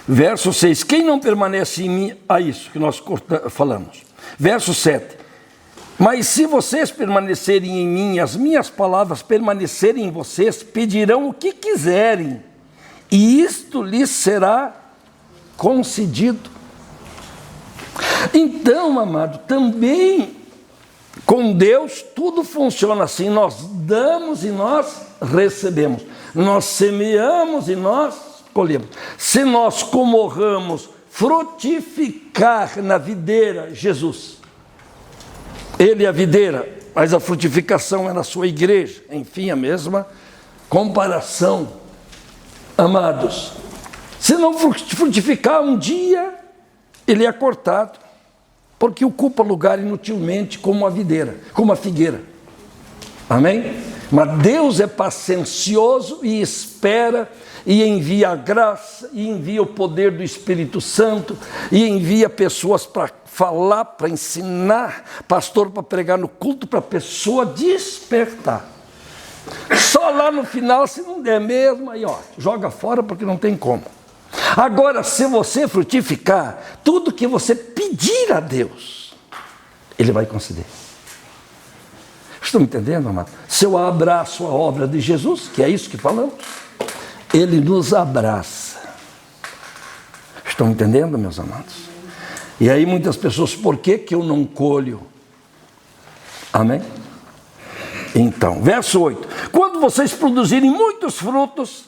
Verso 6, quem não permanece em mim, a isso que nós falamos. Verso 7, mas se vocês permanecerem em mim, as minhas palavras permanecerem em vocês, pedirão o que quiserem, e isto lhes será concedido. Então, amado, também com Deus tudo funciona assim, nós damos e nós recebemos, nós semeamos e nós colhemos. Se nós como ramos frutificar na videira, Jesus, ele é a videira, mas a frutificação é na sua igreja, enfim, a mesma comparação, amados. Se não frutificar um dia, ele é cortado, porque ocupa lugar inutilmente como a videira, como a figueira. Amém? Mas Deus é paciencioso e espera, e envia a graça, e envia o poder do Espírito Santo, e envia pessoas para falar, para ensinar, pastor para pregar no culto, para a pessoa despertar. Só lá no final, se não der mesmo, aí ó, joga fora porque não tem como. Agora, se você frutificar, tudo que você pedir a Deus, Ele vai conceder. Estão me entendendo, amado? Se eu abraço a obra de Jesus, que é isso que falamos, Ele nos abraça. Estão entendendo, meus amados? E aí muitas pessoas, por que eu não colho? Amém? Então, verso 8. Quando vocês produzirem muitos frutos,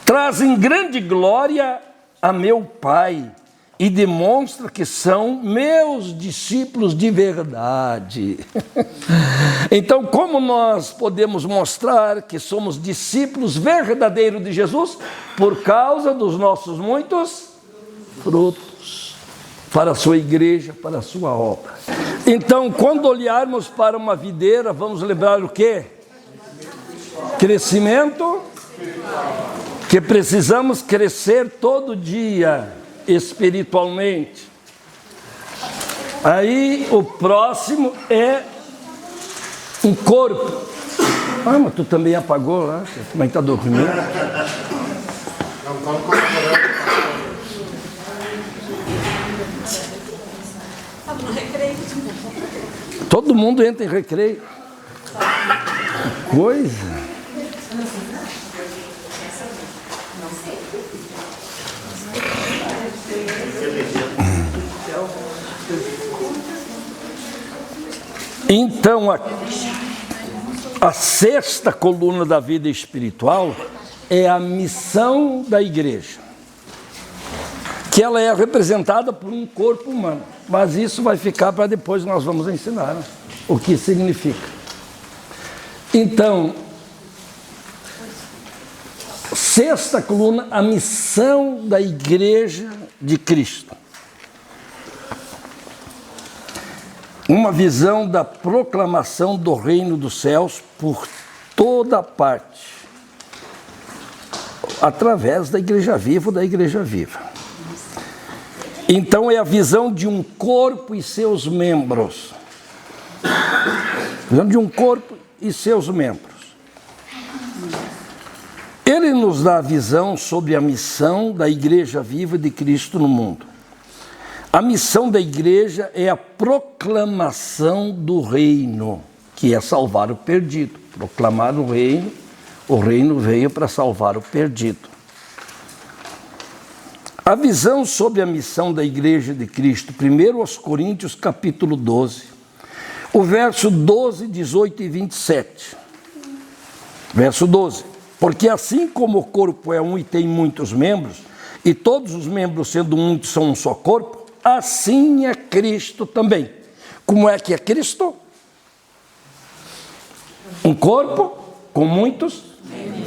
trazem grande glória a meu Pai e demonstra que são meus discípulos de verdade. Então, como nós podemos mostrar que somos discípulos verdadeiros de Jesus? Por causa dos nossos muitos frutos para a sua igreja, para a sua obra. Então, quando olharmos para uma videira, vamos lembrar o quê? Crescimento, que precisamos crescer todo dia espiritualmente. Aí o próximo é um corpo. Ah, mas tu também apagou lá, mas está dormindo. Não estamos comemorando. Estamos no recreio. Todo mundo entra em recreio. Coisa. Então, a sexta coluna da vida espiritual é a missão da igreja, que ela é representada por um corpo humano, mas isso vai ficar para depois, nós vamos ensinar, né? O que significa. Então, sexta coluna, a missão da igreja de Cristo. Uma visão da proclamação do reino dos céus por toda parte, através da igreja viva ou da igreja viva. Então é a visão de um corpo e seus membros. Visão de um corpo e seus membros. Ele nos dá a visão sobre a missão da igreja viva de Cristo no mundo. A missão da igreja é a proclamação do reino, que é salvar o perdido. Proclamar o reino veio para salvar o perdido. A visão sobre a missão da igreja de Cristo, 1 aos Coríntios, capítulo 12, o verso 12, 18 e 27. Verso 12. Porque assim como o corpo é um e tem muitos membros, e todos os membros sendo muitos são um só corpo, assim é Cristo também. Como é que é Cristo? Um corpo com muitos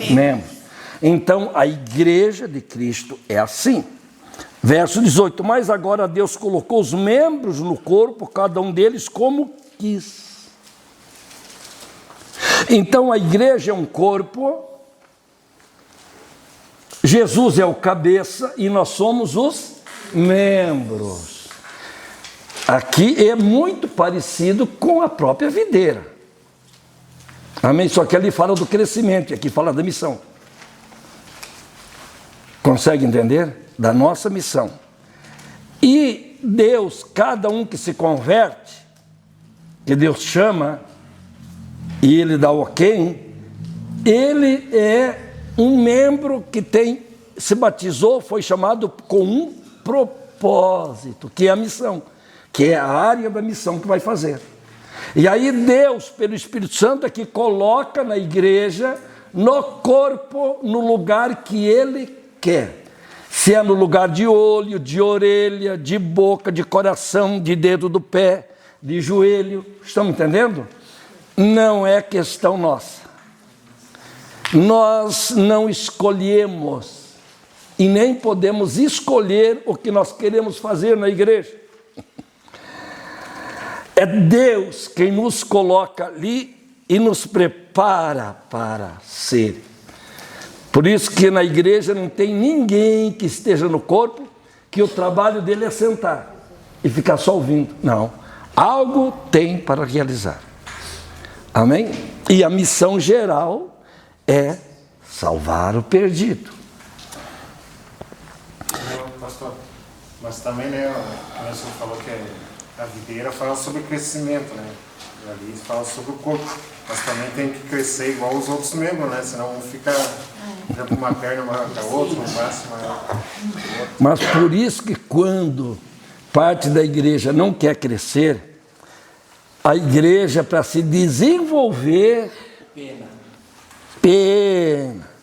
membros. Então, a igreja de Cristo é assim. Verso 18. Mas agora Deus colocou os membros no corpo, cada um deles como quis. Então, a igreja é um corpo, Jesus é o cabeça e nós somos os membros. Aqui é muito parecido com a própria videira. Amém? Só que ali fala do crescimento e aqui fala da missão. Consegue entender? Da nossa missão. E Deus, cada um que se converte, que Deus chama e Ele dá o ok, ele é um membro que se batizou, foi chamado com um propósito, que é a missão, que é a área da missão que vai fazer. E aí Deus, pelo Espírito Santo, é que coloca na igreja, no corpo, no lugar que Ele quer. Se é no lugar de olho, de orelha, de boca, de coração, de dedo do pé, de joelho. Estão entendendo? Não é questão nossa. Nós não escolhemos e nem podemos escolher o que nós queremos fazer na igreja. É Deus quem nos coloca ali e nos prepara para ser. Por isso que na igreja não tem ninguém que esteja no corpo que o trabalho dele é sentar e ficar só ouvindo. Não, algo tem para realizar. Amém? E a missão geral é salvar o perdido. Pastor, mas também, né, o senhor falou que a videira fala sobre crescimento, né? E ali fala sobre o corpo. Mas também tem que crescer igual os outros membros, né? Senão um fica com uma perna maior que a outra, um braço maior. Mas por isso que quando parte da igreja não quer crescer, a igreja, para se desenvolver, pena.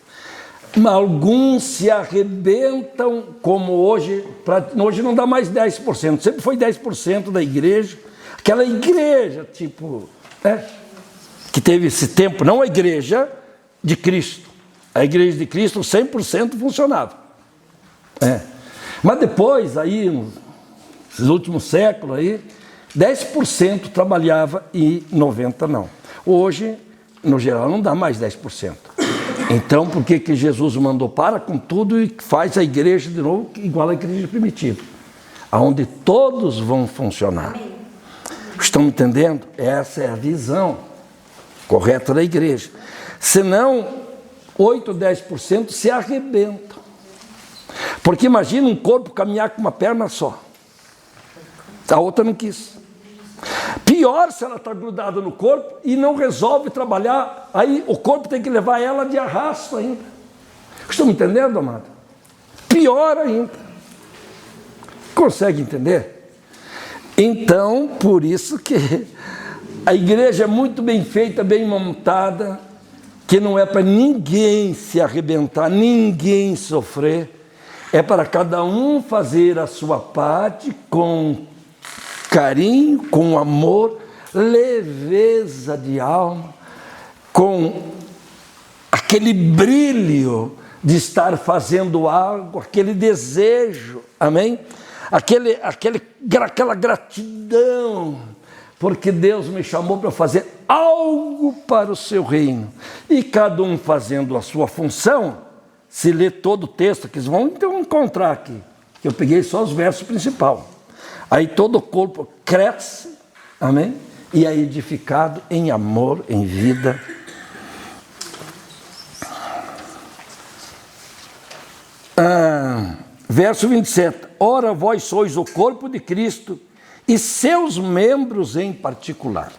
Alguns se arrebentam, como hoje não dá mais 10%, sempre foi 10% da igreja, aquela igreja, tipo, que teve esse tempo, não a igreja de Cristo, a igreja de Cristo 100% funcionava. Mas depois, aí, nos últimos séculos, aí, 10% trabalhava e 90% não. Hoje, no geral, não dá mais 10%. Então, por que Jesus mandou para com tudo e faz a igreja de novo igual à igreja primitiva? Onde todos vão funcionar. Estão entendendo? Essa é a visão correta da igreja. Senão, 8 ou 10% se arrebentam. Porque imagina um corpo caminhar com uma perna só. A outra não quis. Pior se ela está grudada no corpo e não resolve trabalhar, aí o corpo tem que levar ela de arrasto ainda. Estão me entendendo, amado? Pior ainda. Consegue entender? Então, por isso que a igreja é muito bem feita, bem montada, que não é para ninguém se arrebentar, ninguém sofrer, é para cada um fazer a sua parte com carinho, com amor, leveza de alma, com aquele brilho de estar fazendo algo, aquele desejo, amém? Aquela gratidão, porque Deus me chamou para fazer algo para o seu reino. E cada um fazendo a sua função, se ler todo o texto, que vocês vão então encontrar aqui, que eu peguei só os versos principais. Aí todo o corpo cresce, amém? E é edificado em amor, em vida. Verso 27. Ora, vós sois o corpo de Cristo e seus membros em particular.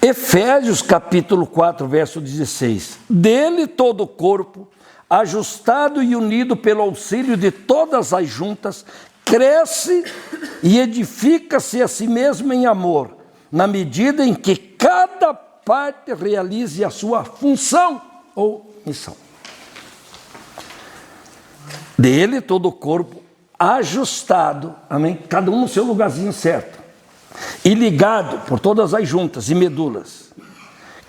Efésios capítulo 4, verso 16. Dele todo o corpo, ajustado e unido pelo auxílio de todas as juntas, cresce e edifica-se a si mesmo em amor, na medida em que cada parte realize a sua função ou missão. Dele todo o corpo ajustado, amém? Cada um no seu lugarzinho certo, e ligado por todas as juntas e medulas,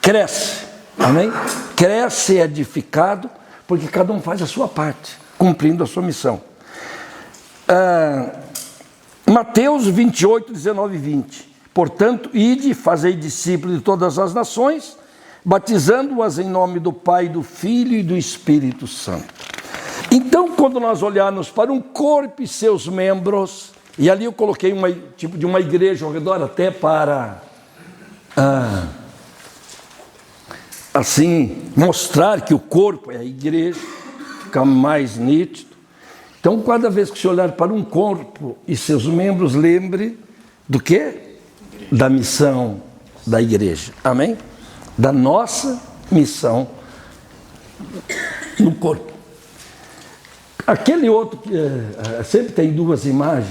cresce, amém? Cresce e edificado, porque cada um faz a sua parte, cumprindo a sua missão. Mateus 28, 19 e 20. Portanto, ide, fazei discípulos de todas as nações, batizando-as em nome do Pai, do Filho e do Espírito Santo. Então, quando nós olharmos para um corpo e seus membros, e ali eu coloquei tipo de uma igreja ao redor, até para assim mostrar que o corpo é a igreja, fica mais nítido. Então, cada vez que você olhar para um corpo e seus membros, lembre do quê? Da missão da igreja. Amém? Da nossa missão no corpo. Aquele outro, sempre tem duas imagens,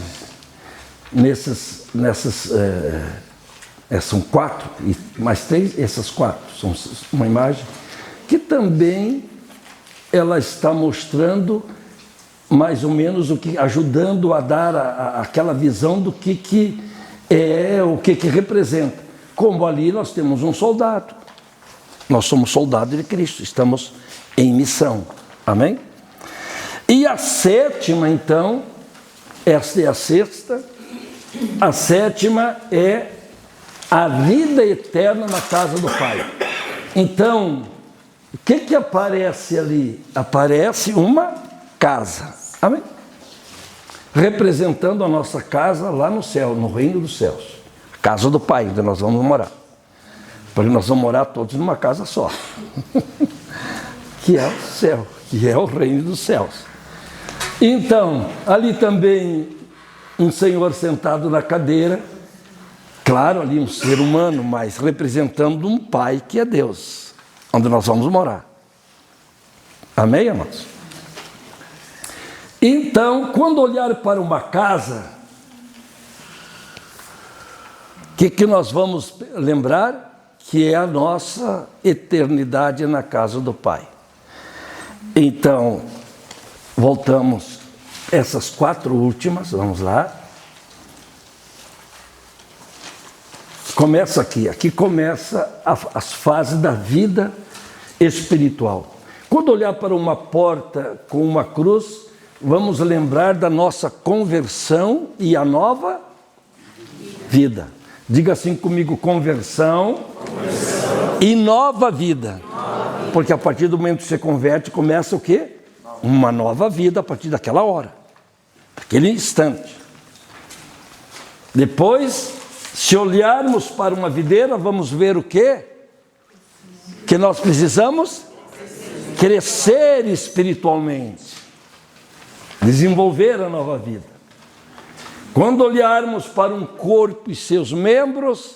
são 4, e mais 3, essas 4, são uma imagem, que também ela está mostrando mais ou menos o que, ajudando a dar aquela visão do que é, o que representa. Como ali nós temos um soldado, nós somos soldados de Cristo, estamos em missão, amém? E a sétima, então, esta é a sexta, a sétima é a vida eterna na casa do Pai. Então, o que aparece ali? Aparece uma casa, amém? Representando a nossa casa lá no céu, no reino dos céus. A casa do Pai, onde nós vamos morar. Porque nós vamos morar todos numa casa só. Que é o céu, que é o reino dos céus. Então, ali também um senhor sentado na cadeira, claro, ali um ser humano, mas representando um Pai que é Deus, onde nós vamos morar. Amém, amados? Então, quando olhar para uma casa, o que nós vamos lembrar? Que é a nossa eternidade na casa do Pai. Então, voltamos essas 4 últimas, vamos lá. Começa aqui começa as fases da vida espiritual. Quando olhar para uma porta com uma cruz, vamos lembrar da nossa conversão e a nova vida. Diga assim comigo, conversão e nova vida. Porque a partir do momento que você converte, começa o quê? Uma nova vida a partir daquela hora, daquele instante. Depois, se olharmos para uma videira, vamos ver o quê? Que nós precisamos crescer espiritualmente, desenvolver a nova vida. Quando olharmos para um corpo e seus membros,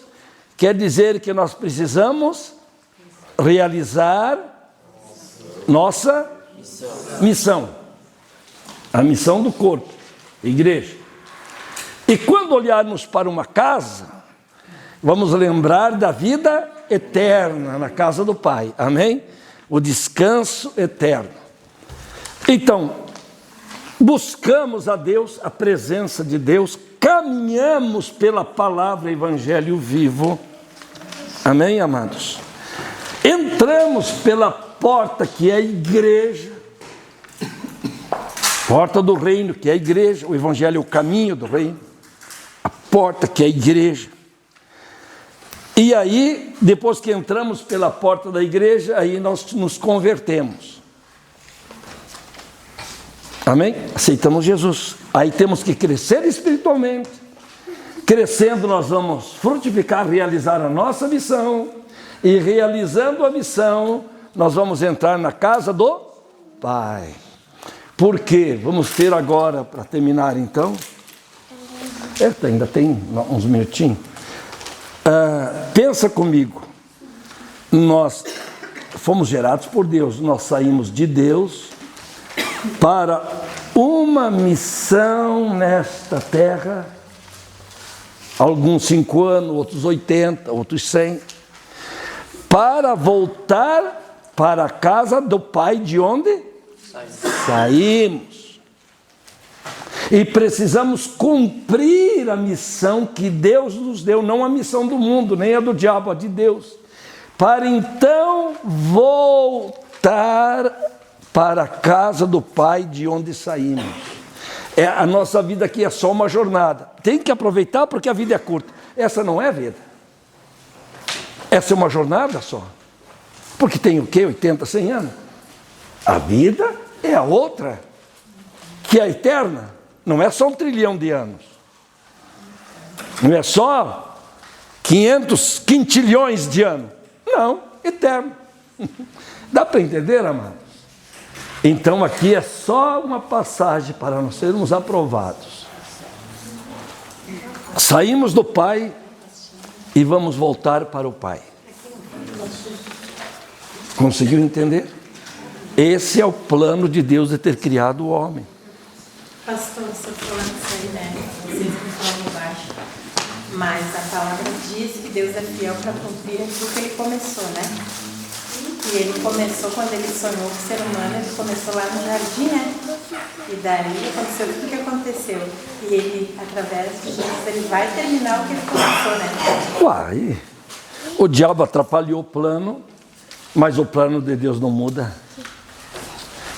quer dizer que nós precisamos realizar nossa missão. A missão do corpo, igreja. E quando olharmos para uma casa, vamos lembrar da vida eterna na casa do Pai. Amém? O descanso eterno. Então, buscamos a Deus, a presença de Deus, caminhamos pela palavra evangelho vivo. Amém, amados? Entramos pela porta que é a igreja, porta do reino que é a igreja, o evangelho é o caminho do reino, a porta que é a igreja. E aí, depois que entramos pela porta da igreja, aí nós nos convertemos. Amém? Aceitamos Jesus. Aí temos que crescer espiritualmente. Crescendo, nós vamos frutificar, realizar a nossa missão. E realizando a missão, nós vamos entrar na casa do Pai. Por quê? Vamos ter agora, para terminar então. Ainda tem uns minutinhos. Pensa comigo. Nós fomos gerados por Deus. Nós saímos de Deus para uma missão nesta terra, alguns 5 anos, outros 80, outros 100, para voltar para a casa do Pai de onde saímos. E precisamos cumprir a missão que Deus nos deu, não a missão do mundo, nem a do diabo, a de Deus, para então voltar para a casa do Pai de onde saímos. A nossa vida aqui é só uma jornada. Tem que aproveitar porque a vida é curta. Essa não é a vida. Essa é uma jornada só. Porque tem o quê? 80, 100 anos? A vida é a outra, que é eterna. Não é só 1 trilhão de anos. Não é só 500 quintilhões de anos. Não, eterno. Dá para entender, amados? Então aqui é só uma passagem para nós sermos aprovados. Saímos do Pai e vamos voltar para o Pai. Conseguiu entender? Esse é o plano de Deus de ter criado o homem. Pastor, você falando isso aí, né? Vocês me falam baixo. Mas a palavra diz que Deus é fiel para cumprir aquilo que Ele começou, né? E Ele começou quando Ele sonhou com o ser humano, Ele começou lá no jardim, né? E daí aconteceu tudo o que aconteceu. E Ele, através de Jesus, Ele vai terminar o que Ele começou, né? Uai, o diabo atrapalhou o plano, mas o plano de Deus não muda.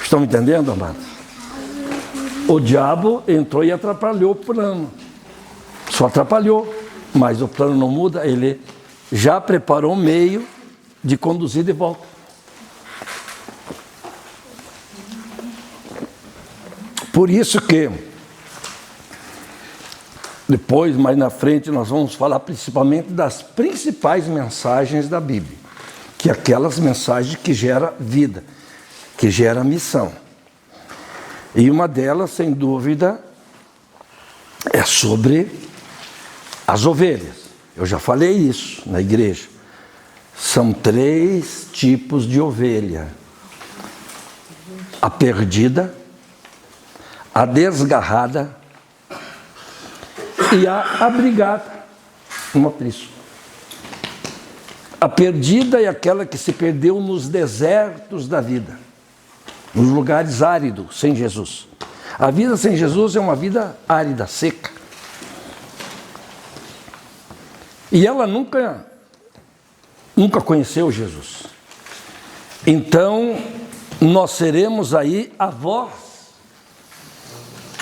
Estão me entendendo, amados? O diabo entrou e atrapalhou o plano. Só atrapalhou. mas o plano não muda, ele já preparou um meio de conduzir de volta. Por isso que depois, mais na frente, nós vamos falar principalmente das principais mensagens da Bíblia, que é aquelas mensagens que geram vida, que geram missão. E uma delas, sem dúvida, é sobre as ovelhas. Eu já falei isso na igreja. São 3 tipos de ovelha: a perdida, a desgarrada e a abrigada. Um aprisco. A perdida é aquela que se perdeu nos desertos da vida, nos lugares áridos, sem Jesus. A vida sem Jesus é uma vida árida, seca. E ela nunca conheceu Jesus. Então, nós seremos aí a voz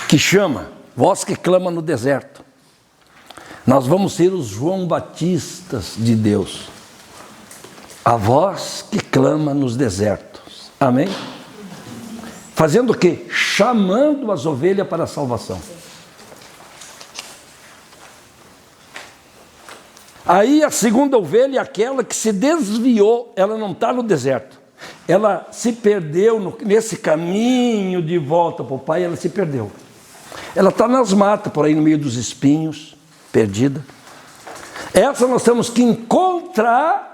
que chama, voz que clama no deserto. Nós vamos ser os João Batistas de Deus. A voz que clama nos desertos. Amém? Fazendo o quê? Chamando as ovelhas para a salvação. Aí a segunda ovelha é aquela que se desviou, ela não está no deserto. Ela se perdeu nesse caminho de volta para o Pai, ela se perdeu. Ela está nas matas, por aí no meio dos espinhos, perdida. Essa nós temos que encontrar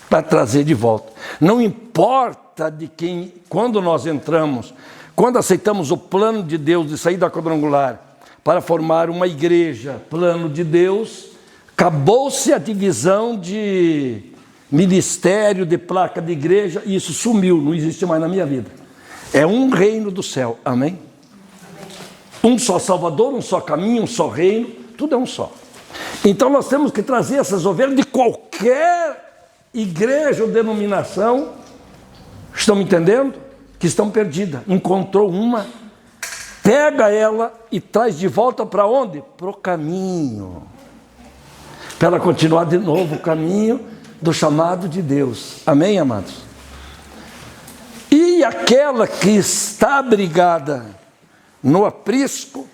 para trazer de volta. Não importa de quem, quando nós entramos, quando aceitamos o plano de Deus de sair da quadrangular para formar uma igreja, plano de Deus, acabou-se a divisão de ministério, de placa de igreja, e isso sumiu, não existe mais na minha vida. É um reino do céu, amém? Um só Salvador, um só caminho, um só reino, tudo é um só. Então nós temos que trazer essas ovelhas de qualquer igreja ou denominação, estão me entendendo? Que estão perdidas. Encontrou uma, pega ela e traz de volta para onde? Para o caminho. Para ela continuar de novo o caminho do chamado de Deus. Amém, amados? E aquela que está abrigada no aprisco,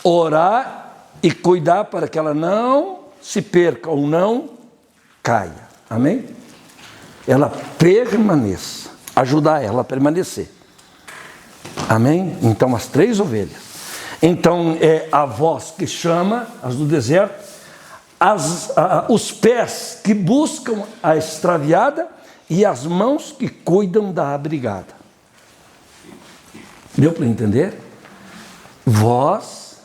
orar e cuidar para que ela não se perca ou não caia. Amém? Ela permaneça. Ajudar ela a permanecer. Amém? Então, as 3 ovelhas. Então, é a voz que chama, as do deserto, os pés que buscam a extraviada e as mãos que cuidam da abrigada. Deu para entender? Voz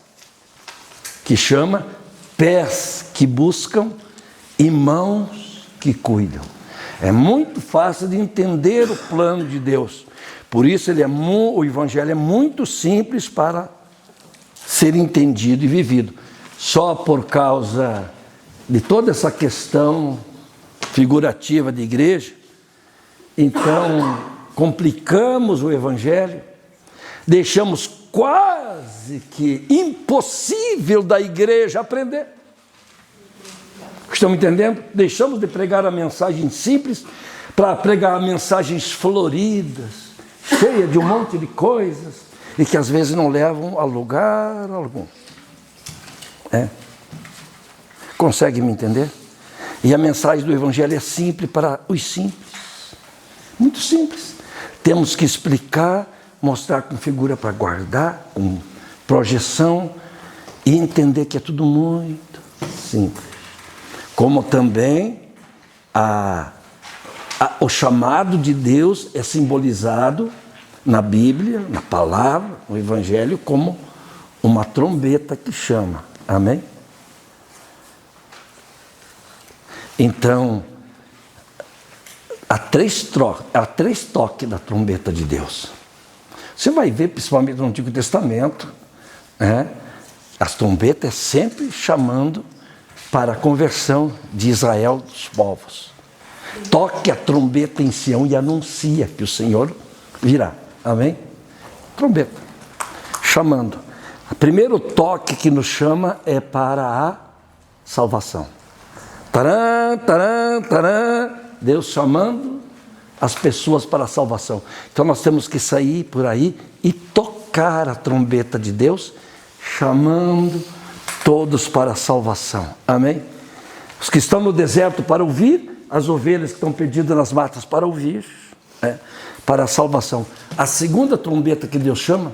que chama, pés que buscam e mãos que cuidam. É muito fácil de entender o plano de Deus. Por isso o Evangelho é muito simples para ser entendido e vivido. Só por causa de toda essa questão figurativa de igreja, então complicamos o Evangelho, deixamos quase que impossível da igreja aprender. Estão me entendendo? Deixamos de pregar a mensagem simples para pregar mensagens floridas, cheias de um monte de coisas, e que às vezes não levam a lugar algum. Consegue me entender? E a mensagem do Evangelho é simples para os simples. Muito simples. Temos que explicar, mostrar com figura para guardar, com projeção, e entender que é tudo muito simples. Como também o chamado de Deus é simbolizado na Bíblia, na palavra, no Evangelho, como uma trombeta que chama. Amém? Então, há 3 toques da trombeta de Deus. Você vai ver, principalmente no Antigo Testamento, as trombetas sempre chamando para a conversão de Israel, dos povos. Toque a trombeta em Sião e anuncia que o Senhor virá. Amém? Trombeta. Chamando. O primeiro toque que nos chama é para a salvação. Tarã, tarã, tarã, Deus chamando as pessoas para a salvação. Então nós temos que sair por aí e tocar a trombeta de Deus, chamando todos para a salvação. Amém? Os que estão no deserto para ouvir, as ovelhas que estão perdidas nas matas para ouvir, para a salvação. A segunda trombeta que Deus chama,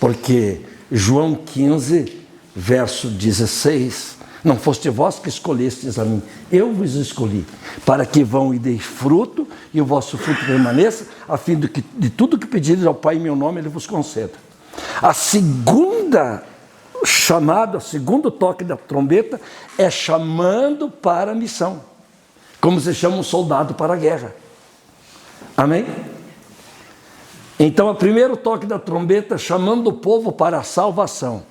porque João 15, verso 16, não foste vós que escolhestes a mim, eu vos escolhi, para que vão e deis fruto, e o vosso fruto permaneça, a fim de que de tudo que pedires ao Pai em meu nome, Ele vos conceda. A segunda chamada, o segundo toque da trombeta, é chamando para a missão, como se chama um soldado para a guerra. Amém? Então, o primeiro toque da trombeta é chamando o povo para a salvação.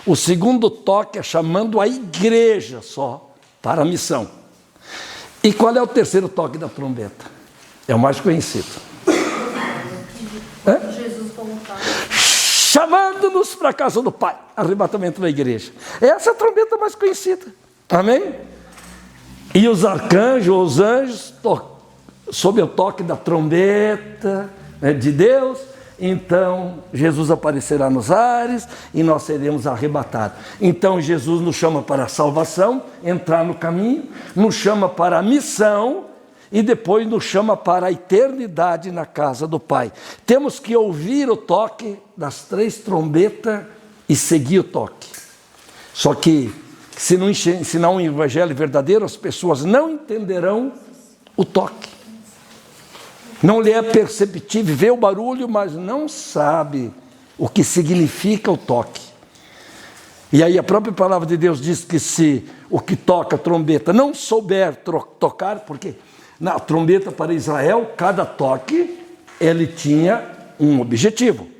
O segundo toque é chamando a igreja só para a missão. E qual é o terceiro toque da trombeta? É o mais conhecido. Jesus voltar. Chamando-nos para a casa do Pai. Arrebatamento da igreja. Essa é a trombeta mais conhecida. Amém? E os arcanjos, os anjos, sob o toque da trombeta de Deus, então Jesus aparecerá nos ares e nós seremos arrebatados. Então Jesus nos chama para a salvação, entrar no caminho, nos chama para a missão e depois nos chama para a eternidade na casa do Pai. Temos que ouvir o toque das três trombetas e seguir o toque. Só que se não ensinar um evangelho verdadeiro, as pessoas não entenderão o toque. Não lhe é perceptível, vê o barulho, mas não sabe o que significa o toque. E aí a própria palavra de Deus diz que se o que toca a trombeta não souber tocar, porque na trombeta para Israel, cada toque, ele tinha um objetivo.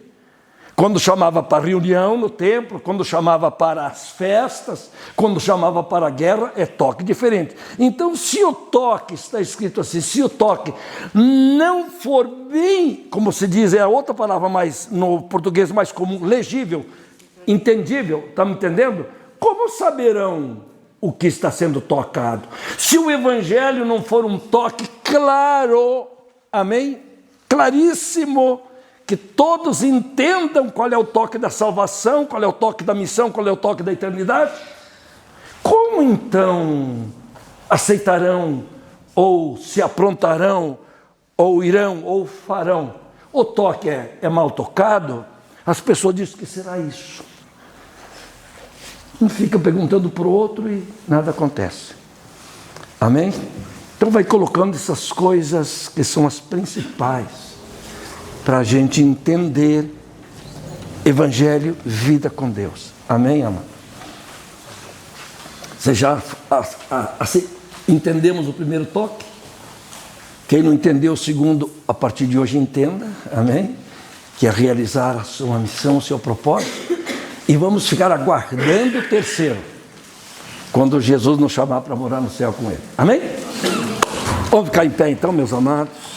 Quando chamava para reunião no templo, quando chamava para as festas, quando chamava para a guerra, é toque diferente. Então, se o toque, está escrito assim, se o toque não for bem, como se diz, é a outra palavra mais, no português mais comum, legível, entendível, está me entendendo? Como saberão o que está sendo tocado? Se o evangelho não for um toque claro, amém? Claríssimo, que todos entendam qual é o toque da salvação, qual é o toque da missão, qual é o toque da eternidade, como então aceitarão, ou se aprontarão, ou irão, ou farão? O toque é mal tocado, as pessoas dizem que será isso. Um fica perguntando para o outro e nada acontece. Amém? Então vai colocando essas coisas que são as principais, para a gente entender evangelho, vida com Deus. Amém, amado? Você já assim, entendemos o primeiro toque? Quem não entendeu o segundo, a partir de hoje entenda, amém? Que é realizar a sua missão, o seu propósito. E vamos ficar aguardando o terceiro, quando Jesus nos chamar para morar no céu com Ele. Amém? Vamos ficar em pé então, meus amados.